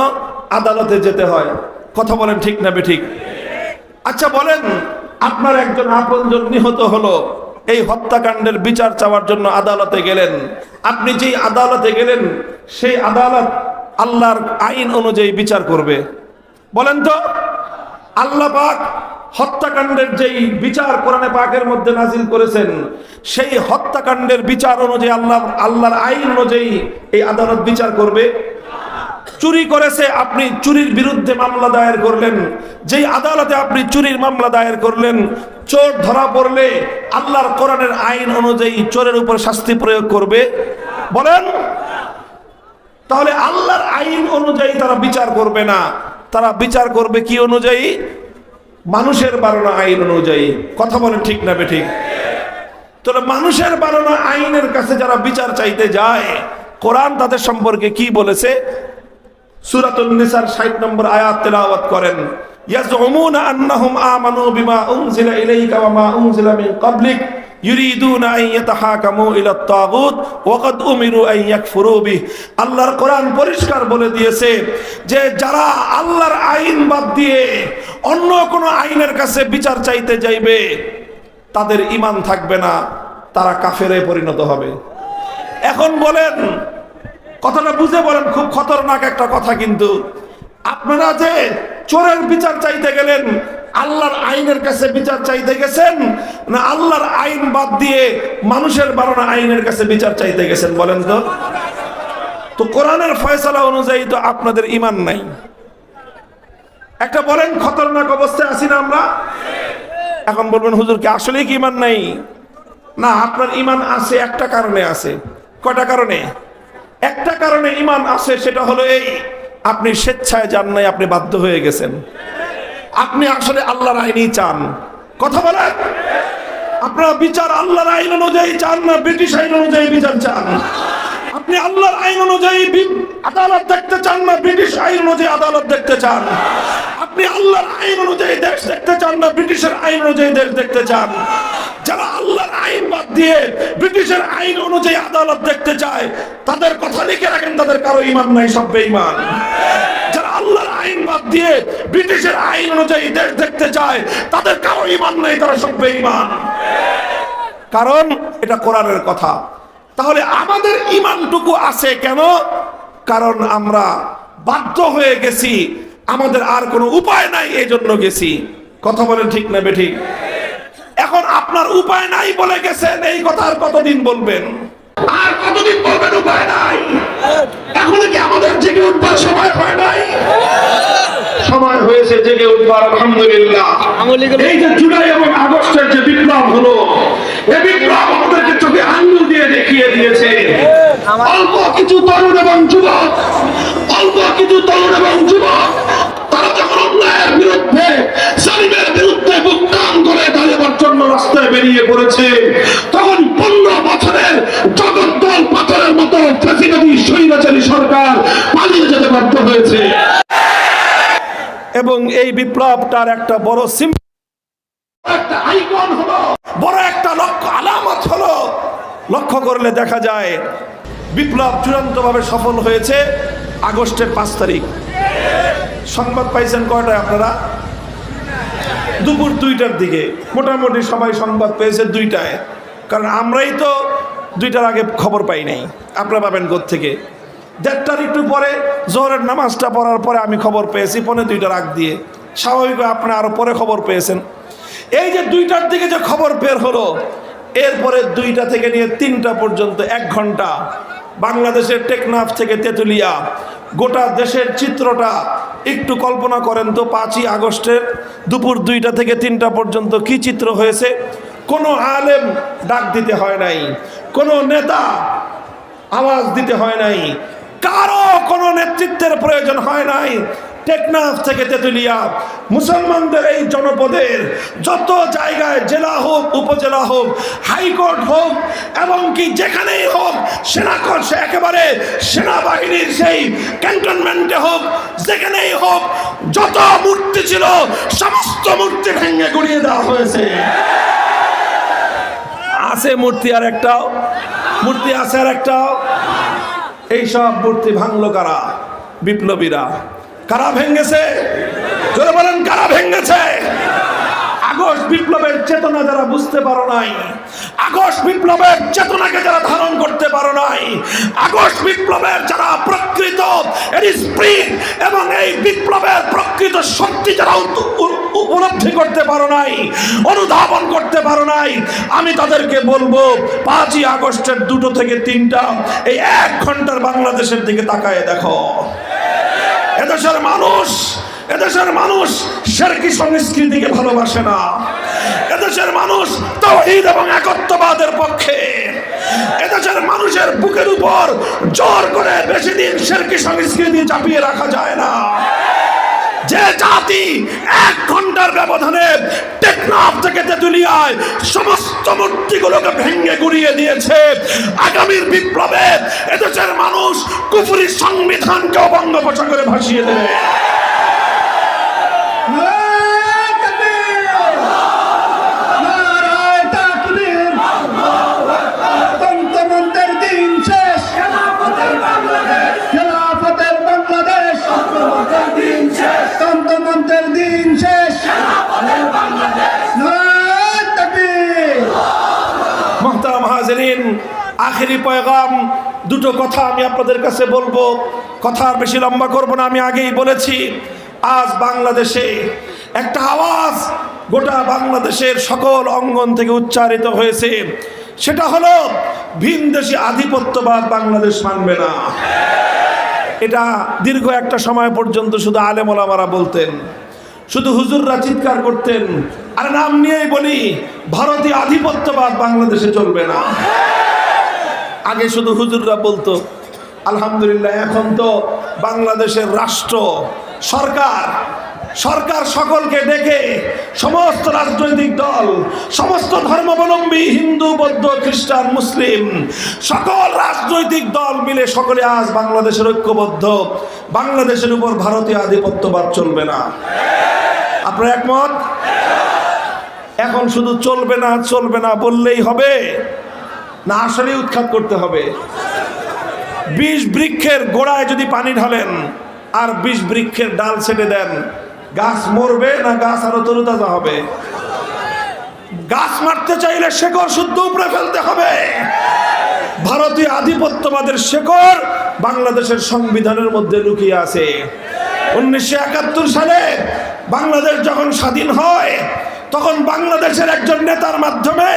আদালতে যেতে হয়। কথা বলেন ঠিক না বেঠিক? আচ্ছা বলেন, আপনার একজন আপনজন নিহত হলো, এই হত্যাকাণ্ডের বিচার চাওয়ার জন্য আদালতে গেলেন। আপনি যেই আদালতে গেলেন, সেই আদালত আল্লাহর আইন অনুযায়ী বিচার করবে? বলেন তো। আল্লাহ পাক হত্যাকাণ্ডের যেই বিচার কোরআনে পাকের মধ্যে নাজিল করেছেন, সেই হত্যাকাণ্ডের বিচার অনুযায়ী আল্লাহর আইন অনুযায়ী এই আদালত বিচার করবে? চুরি করেছে, আপনি চুরির বিরুদ্ধে মামলা দায়ের করলেন, যেই আদালতে আপনি চুরির মামলা দায়ের করলেন, চোর ধরা পড়লে আল্লাহর কোরআনের আইন অনুযায়ী চোরের উপর শাস্তি প্রয়োগ করবে? বলেন। তাহলে আল্লাহর আইন অনুযায়ী তারা বিচার করবে না, তারা বিচার করবে কি অনুযায়ী? মানুষের বানানো আইন অনুযায়ী। কথা বলেন ঠিক না বেঠিক? তাহলে মানুষের বানানো আইনের কাছে যারা বিচার চাইতে যায়, কোরআন তাদের সম্পর্কে কি বলেছে? সূরাতুন নিসার 60 নম্বর আয়াত তেলাওয়াত করেন। ইয়াজউমুনা আন্নাহুম আমানু বিমা উনজিলা ইলাইকা ওয়া মা উনজিলা মিন ক্বাবলিক ইউরিদুনা আন ইয়াতাহাকামু ইলা আত-তাগুত ওয়া ক্বাদ উমিরু আন ইয়াকফুরু বিহি। আল্লাহর কোরআন পরিষ্কার বলে দিয়েছে যে যারা আল্লাহর আইন বাদ দিয়ে অন্য কোনো আইনের কাছে বিচার চাইতে যাইবে, তাদের ঈমান থাকবে না, তারা কাফেরে পরিণত হবে। এখন বলেন, কথাটা বুঝে বলেন, খুব খতরনাক একটা কথা। কিন্তু আপনারা যে চোরের বিচার চাইতে গেলেন, আল্লাহর আইনের কাছে বিচার চাইতে গেছেন, না আল্লাহর আইন বাদ দিয়ে মানুষের বানানো আইনের কাছে বিচার চাইতে গেছেন? বলেন তো। তো কোরআনের ফয়সালা অনুযায়ী তো আপনাদের ঈমান নাই। একটা বলেন, খতরনাক অবস্থায় আছি না আমরা? এখন বলবেন হুজুর কি আসলেই কি ঈমান নাই? না, আপনার ঈমান আছে, একটা কারণে আছে। কয়টা কারণে? একটা কারণে ঈমান আছে, সেটা হলো এই, আপনি স্বেচ্ছায় যান নাই, আপনি বাধ্য হয়ে গেছেন। আপনি আসলে আল্লাহর আইনই চান। কথা বলেন। আপনারা বিচার আল্লাহর আইন অনুযায়ী চান না ব্রিটিশ আইন অনুযায়ী বিচার চান? আপনি আল্লাহর আইন অনুযায়ী আদালত দেখতে চান না ব্রিটিশ আইন অনুযায়ী আদালত দেখতে চান? আপনি আল্লাহর আইন অনুযায়ী দেশ দেখতে চান না ব্রিটিশের আইন অনুযায়ী দেশ দেখতে চান? যারা আল্লাহর আইন বাদ দিয়ে ব্রিটিশের আইন অনুযায়ী আদালত দেখতে চায়, তাদের কথা লিখে রাখেন, তাদের কারো ঈমান নাই, সব বেঈমান। যারা আল্লাহর আইন বাদ দিয়ে ব্রিটিশের আইন অনুযায়ী দেশ দেখতে চায়, তাদের কারো ঈমান নাই, তারা সব বেঈমান। কারণ এটা কোরআনের কথা। তাহলে আমাদের ঈমানটুকু আছে কেন? কারণ আমরা বাধ্য হয়ে গেছি, আমাদের আর কোনো উপায় নাই, এই জন্য গেছি। কথা বলেন ঠিক না বেঠিক? এখন আপনার উপায় নাই বলে গেছেন, এই কথা আর কতদিন বলবেন? আর কতদিন বলবেন উপায় নাই? এখন কি আমাদের জেগে উঠবার সময় হয় নাই? সময় হয়েছে জেগে উঠবার, আলহামদুলিল্লাহ। এই যে জুলাই এবং আগস্টের যে বিপ্লব হলো, এই বিপ্লব আমাদেরকে চোখে আঙ্গুল দিয়ে দেখিয়ে দিয়েছে অল্প কিছু তরুণ এবং যুবক, অল্প কিছু তরুণ এবং যুবক তারা যখন অন্যায়ের বিরুদ্ধে, জালিমের বিরুদ্ধে বুক টান করে দাঁড়াবার জন্য রাস্তায় বেরিয়ে পড়েছে, তখন 15 বছরের জগদ্দল পাথরের মতো ফ্যাসিবাদী স্বৈরাচারী সরকার পালিয়ে যেতে বাধ্য হয়েছে। এবং এই বিপ্লবটার একটা বড় একটা আইকন হলো, বড় একটা লক্ষ্য আলামত হলো। লক্ষ্য করলে দেখা যায় বিপ্লব চূড়ান্তভাবে সফল হয়েছে আগস্টের 5 তারিখ। সংবাদ পাইছেন কয়টায় আপনারা? দুপুর 2টার দিকে মোটামুটি সবাই সংবাদ পেয়েছে 2টায়। কারণ আমরাই তো 2টার আগে খবর পাই নাই, আপনারা পাবেন কোত্থেকে? 1:30 একটু পরে জোহরের নামাজটা পড়ার পরে আমি খবর পেয়েছি 2:45 আগ দিয়ে। স্বাভাবিক আপনি আরো পরে খবর পেয়েছেন। এই যে 2টার দিকে যে খবর বের হলো, এরপরে 2টা থেকে নিয়ে 3টা পর্যন্ত 1 ঘন্টা বাংলাদেশের টেকনাফ থেকে তেঁতুলিয়া গোটা দেশের চিত্রটা একটু কল্পনা করেন তো। 5ই আগস্টের দুপুর 2টা থেকে 3টা পর্যন্ত কি চিত্র হয়েছে? কোনো আলেম ডাক দিতে হয় নাই, কোনো নেতা আওয়াজ দিতে হয় নাই, কারো কোনো নেতৃত্বের প্রয়োজন হয় নাই। টেকনাফ থেকে তেঁতুলিয়া মুসলমানদের এই জনপদের যত জায়গায়, জেলা হোক, উপজেলা হোক, হাইকোর্ট হোক, এবং কি যেখানেই হোক, একেবারে সেনাবাহিনীর সেই ক্যান্টনমেন্টে হোক, যেখানেই হোক, যত মূর্তি ছিল সমস্ত মূর্তি ভেঙে গুড়িয়ে দেওয়া হয়েছে। আছে মূর্তি আর একটাও? মূর্তি আছে আর একটাও? এইসব মূর্তি ভাঙলো কারা? বিপ্লবীরা। কারা ভেঙেছে? জোরে বলেন, কারা ভেঙেছে? আগস্ট বিপ্লবের চেতনা যারা বুঝতে পারো নাই, আগস্ট বিপ্লবের চেতনাকে যারা ধারণ করতে পারো নাই, আগস্ট বিপ্লবের যারা প্রকৃত স্প্রিট এবং এই বিপ্লবের প্রকৃত শক্তি যারা উপলব্ধি করতে পারো নাই, অনুধাবন করতে পারো নাই, আমি তাদেরকে বলবো 5ই আগস্টের 2টো থেকে 3টা এই 1 ঘন্টার বাংলাদেশের দিকে তাকায় দেখো। এদেশের মানুষ শিরকি সংস্কৃতিকে ভালোবাসে না। এদেশের মানুষ তাওহীদ এবং একত্ববাদের পক্ষে। এদেশের মানুষের বুকের উপর জোর করে বেশি দিন শিরকি সংস্কৃতি চাপিয়ে রাখা যায় না। যে জাতি 1 ঘন্টার ব্যবধানে টেকনাফ থেকে তেঁতুলিয়ায় সমস্ত মূর্তিগুলোকে ভেঙে গুড়িয়ে দিয়েছে, আগামীর বিপ্লবে এদেশের মানুষ কুফরি সংবিধানকে বঙ্গোপসাগরে ভাসিয়ে দেবে। মুহতারাম হাজিরিন, আখেরি পয়গাম, 2টো কথা আমি আপনাদের কাছে বলবো। কথা আর বেশি লম্বা করব না, আমি আগেই বলেছি। আজ বাংলাদেশে একটা আওয়াজ গোটা বাংলাদেশের সকল অঙ্গন থেকে উচ্চারিত হয়েছে, সেটা হলো ভিনদেশী আধিপত্যবাদ বাংলাদেশ মানবে না। এটা দীর্ঘ একটা সময় পর্যন্ত শুধু আলেম ওলামারা বলতেন, শুধু হুজুররা চিৎকার করতেন, আর নাম নিয়েই বলি, ভারতীয় আধিপত্যবাদ বাংলাদেশে চলবে না। আগে শুধু হুজুররা বলতো, আলহামদুলিল্লাহ এখন তো বাংলাদেশের রাষ্ট্র সরকার সকলকে ডেকে সমস্ত রাজনৈতিক দল, সমস্ত ধর্মাবলম্বী, হিন্দু, বৌদ্ধ, খ্রিস্টান, মুসলিম, সকল রাজনৈতিক দল মিলে সকলে আজ বাংলাদেশের ঐক্যবদ্ধ, বাংলাদেশের উপর ভারতীয় আধিপত্যবাদ চলবে না। আপনারা একমত? এখন শুধু চলবে না বললেই হবে? না আসলেই উৎখাত করতে হবে? 20 বৃক্ষের গোড়ায় যদি পানি ঢালেন আর 20 বৃক্ষের ডাল ছেটে দেন, গাছ মরবে না গাছ আরো তরুতাজা হবে? গাছ মারতে চাইলে শেকড় শুদ্ধ উপরে ফেলতে হবে। ভারতীয় আধিপত্যবাদের শেকড় বাংলাদেশের সংবিধানের মধ্যে লুকিয়ে আছে। 1971 সালে বাংলাদেশ যখন স্বাধীন হয়, তখন বাংলাদেশের একজন নেতার মাধ্যমে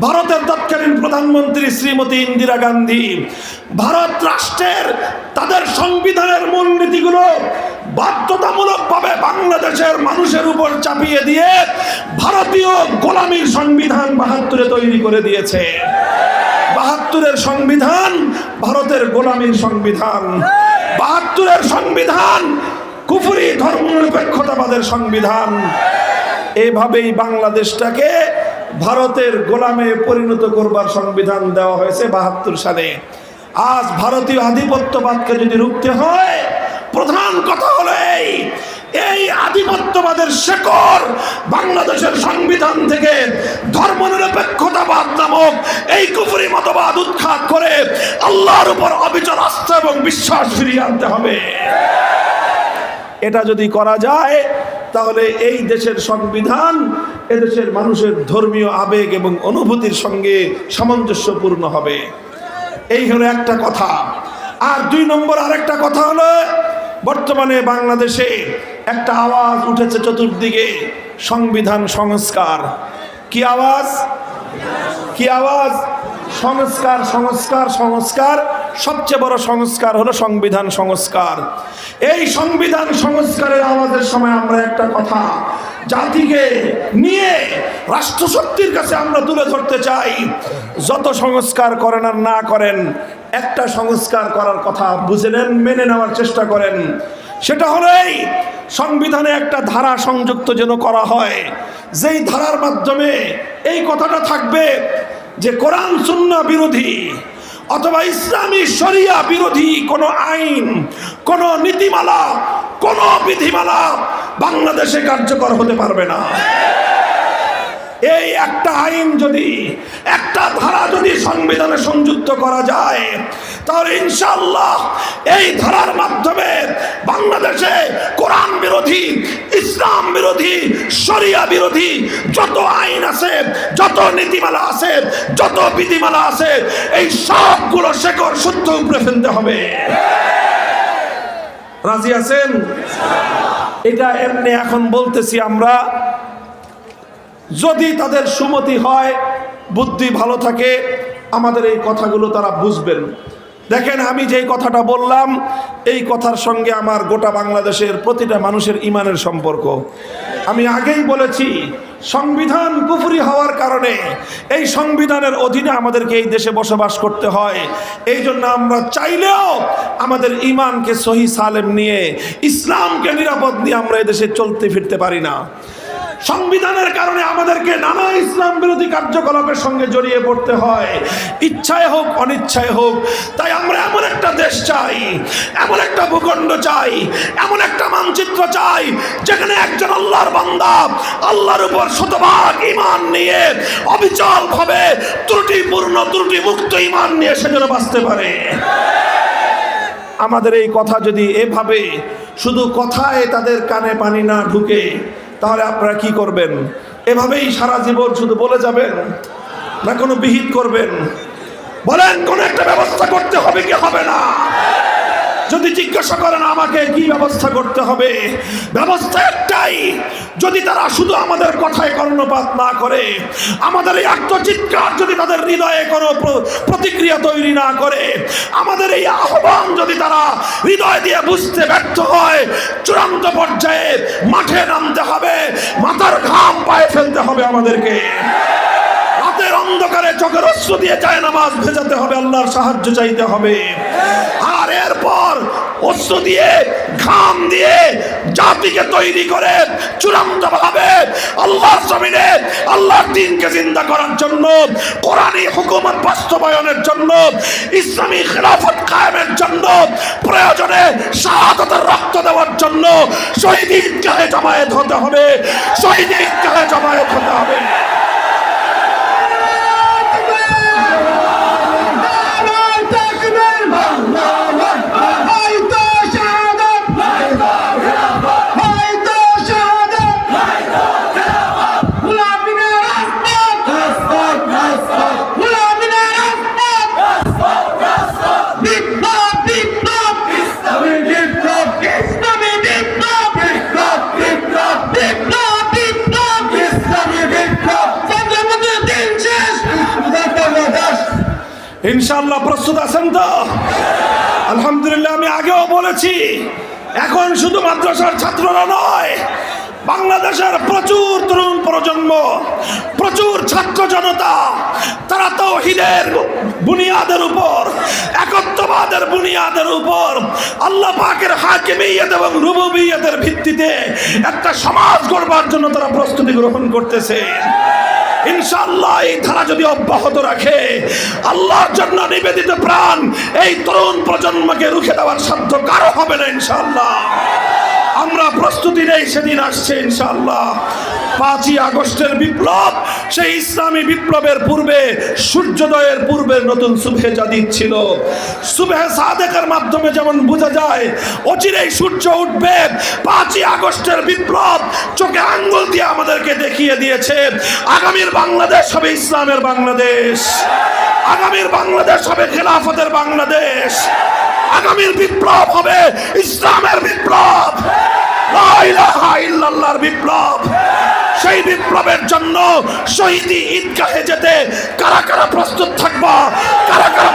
ভারতের তৎকালীন প্রধানমন্ত্রী শ্রীমতী ইন্দিরা গান্ধী ভারত রাষ্ট্রের তাদের সংবিধানের মূলনীতিগুলো বাধ্যতামূলকভাবে বাংলাদেশের মানুষের উপর চাপিয়ে দিয়ে ভারতীয় গোলামীর সংবিধান 72-এ তৈরি করে দিয়েছে। 72-এর সংবিধান ভারতের গোলামীর সংবিধান। 72-এর সংবিধান কুফরি ধর্মনিরপেক্ষতাবাদের সংবিধান। এভাবেই বাংলাদেশটাকে ভারতের গোলামে পরিণত করবার সংবিধান দেওয়া হয়েছে 72 সালে। আজ ভারতীয় আধিপত্যবাদকে যদি রুখতে হয়, প্রধান কথা হলো এই আধিপত্যবাদের শেকড় বাংলাদেশের সংবিধান থেকে ধর্মনিরপেক্ষতাবাদ নামক এই কুফরি মতবাদ উৎখাত করে আল্লাহর উপর অবিচল আস্থা এবং বিশ্বাস ফিরিয়ে আনতে হবে। এটা যদি করা যায়, তাহলে এই দেশের সংবিধান এদেশের মানুষের ধর্মীয় আবেগ এবং অনুভূতির সঙ্গে সামঞ্জস্যপূর্ণ হবে। এই হলো একটা কথা। আর 2 নম্বর আরেকটা কথা হলো, বর্তমানে বাংলাদেশে একটা আওয়াজ উঠেছে চতুর্দিকে, সংবিধান সংস্কার। কি আওয়াজ? কি আওয়াজ? সংস্কার, সংস্কার, সংস্কার। সবচেয়ে বড় সংস্কার হলো সংবিধান সংস্কার। এই সংবিধান সংস্কারের আওয়াজের সময় আমরা একটা কথা জাতিকে নিয়ে রাষ্ট্রশক্তির কাছে আমরা তুলে ধরতে চাই। যত সংস্কার করেন আর না করেন, একটা সংস্কার করার কথা বুঝে নেন, মেনে নেওয়ার চেষ্টা করেন। সেটা হলো এই সংবিধানে একটা ধারা সংযুক্ত যেন করা হয়, যেই ধারার মাধ্যমে এই কথাটা থাকবে যে কোরআন সুন্নাহ বিরোধী অথবা ইসলামী শরিয়া বিরোধী কোনো আইন, কোনো নীতিমালা, কোনো বিধিমালা বাংলাদেশে কার্যকর হতে পারবে না। এই একটা আইন যদি, একটা ধারা যদি সংবিধানে সংযুক্ত করা যায়, তাহলে ইনশাআল্লাহ এই ধারার মাধ্যমে বাংলাদেশে কোরআন বিরোধী, ইসলাম বিরোধী, শরিয়া বিরোধী যত আইন আছে, যত নীতিমালা আছে, যত বিধিমালা আছে, এই সবগুলো শেকড় শুদ্ধ উপরে ফেলতে হবে। রাজি আছেন? এটা এমনি এখন বলতেছি আমরা, যদি তাদের সুমতি হয়, বুদ্ধি ভালো থাকে, আমাদের এই কথাগুলো তারা বুঝবেন। দেখেন, আমি যেই কথাটা বললাম, এই কথার সঙ্গে আমার গোটা বাংলাদেশের প্রতিটা মানুষের ইমানের সম্পর্ক। আমি আগেই বলেছি, সংবিধান কুফরি হওয়ার কারণে এই সংবিধানের অধীনে আমাদেরকে এই দেশে বসবাস করতে হয়। এই জন্য আমরা চাইলেও আমাদের ইমানকে সহি সালেম নিয়ে, ইসলামকে নিরাপদ নিয়ে আমরা এই দেশে চলতে ফিরতে পারি না। সংবিধানের কারণে আমাদেরকে নানা ইসলাম বিরোধী কার্যকলাপের সঙ্গে জড়িয়ে পড়তে হয়, ইচ্ছায় হোক অনিচ্ছায় হোক। তাই আমরা এমন একটা দেশ চাই, এমন একটা ভূখণ্ড চাই, এমন একটা মানচিত্র চাই, যেখানে একজন আল্লাহর বান্দা আল্লাহর উপর শতভাগ ঈমান নিয়ে অবিচল ভাবে ত্রুটিপূর্ণ, ত্রুটি মুক্ত ঈমান নিয়ে সে যেন বাঁচতে পারে। আমাদের এই কথা যদি এভাবে শুধু কথায় তাদের কানে পানি না ঢুকে, তাহলে আপনারা কি করবেন? এভাবেই সারা জীবন শুধু বলে যাবেন, না কোনো বিহিত করবেন? বলেন, কোন একটা ব্যবস্থা করতে হবে কি হবে না? যদি জিজ্ঞাসা করেন আমাকে কি ব্যবস্থা করতে হবে, ব্যবস্থা একটাই। যদি তারা শুধু আমাদের কথায় কর্ণপাত না করে, আমাদের এই আত্মচিৎকার যদি তাদের হৃদয়ে কোনো প্রতিক্রিয়া তৈরি না করে, আমাদের এই আহ্বান যদি তারা হৃদয় দিয়ে বুঝতে ব্যর্থ হয়, চূড়ান্ত পর্যায়ে মাঠে নামতে হবে, মাথার ঘাম পায়ে ফেলতে হবে আমাদেরকে। রাতের অন্ধকারে চোখের অশ্রু দিয়ে জায়নামাজ ভেজাতে হবে, আল্লাহর সাহায্য চাইতে হবে। আর এরপর অশ্রু দিয়ে, ঘাম দিয়ে জাতিকে তৈরি করে চূড়ান্ত ভাবে আল্লাহর জমিনে আল্লাহর দ্বীনকে জিন্দা করার জন্য, কোরআনী হুকুমত বাস্তবায়নের জন্য, ইসলামী খেলাফত কায়েমের জন্য, প্রয়োজনে শাহাদাতের রক্ত দেওয়ার জন্য শহীদ ঈদগাহে জমায়েত হতে হবে, শহীদ ঈদগাহে জমায়েত হতে হবে। ইনশাআল্লাহ প্রস্তুত আছেন তো? আলহামদুলিল্লাহ। আমি আগেও বলেছি, এখন শুধু মাদ্রাসার ছাত্ররা নয়, বাংলাদেশের প্রচুর তরুণ প্রজন্ম, প্রচুর ছাত্র জনতা, তারা তাওহীদের বুনিয়াদের উপর, একত্ববাদের বুনিয়াদের উপর, আল্লাহ পাকের হাকিমিয়ত এবং রুবুবিয়তের ভিত্তিতে একটা সমাজ গড়বার জন্য তারা প্রস্তুতি গ্রহণ করতেছে। ইনশাআল্লাহ এই ধারা যদি অব্যাহত রাখে, আল্লাহর জন্য নিবেদিত প্রাণ এই তরুণ প্রজন্মকে রুখে দেওয়ার সাধ্য কারো হবে না ইনশাআল্লাহ। আমরা প্রস্তুতি নেই, সেদিন আসছে ইনশাআল্লাহ। 5ই আগস্টের বিপ্লব, সেই ইসলামী বিপ্লবের পূর্বে, সূর্যোদয়ের পূর্বে নতুন সুবহে জাদিদ ছিল। সুবহে সাদেকের মাধ্যমে যেমন বোঝা যায় অচিরেই সূর্য উঠবে, 5ই আগস্টের বিপ্লব চোখে আঙ্গুল দিয়ে আমাদেরকে দেখিয়ে দিয়েছে আগামীর বাংলাদেশ হবে ইসলামের বাংলাদেশ, আগামীর বাংলাদেশ হবে খেলাফতের বাংলাদেশ, আগামীর বিপ্লব হবে ইসলামের বিপ্লব, লা ইলাহা ইল্লাল্লাহর বিপ্লব। সেই বিপ্লবের জন্য শহীদি ঈদগাহে যেতে কারা কারা প্রস্তুত থাকবা, কারা কারা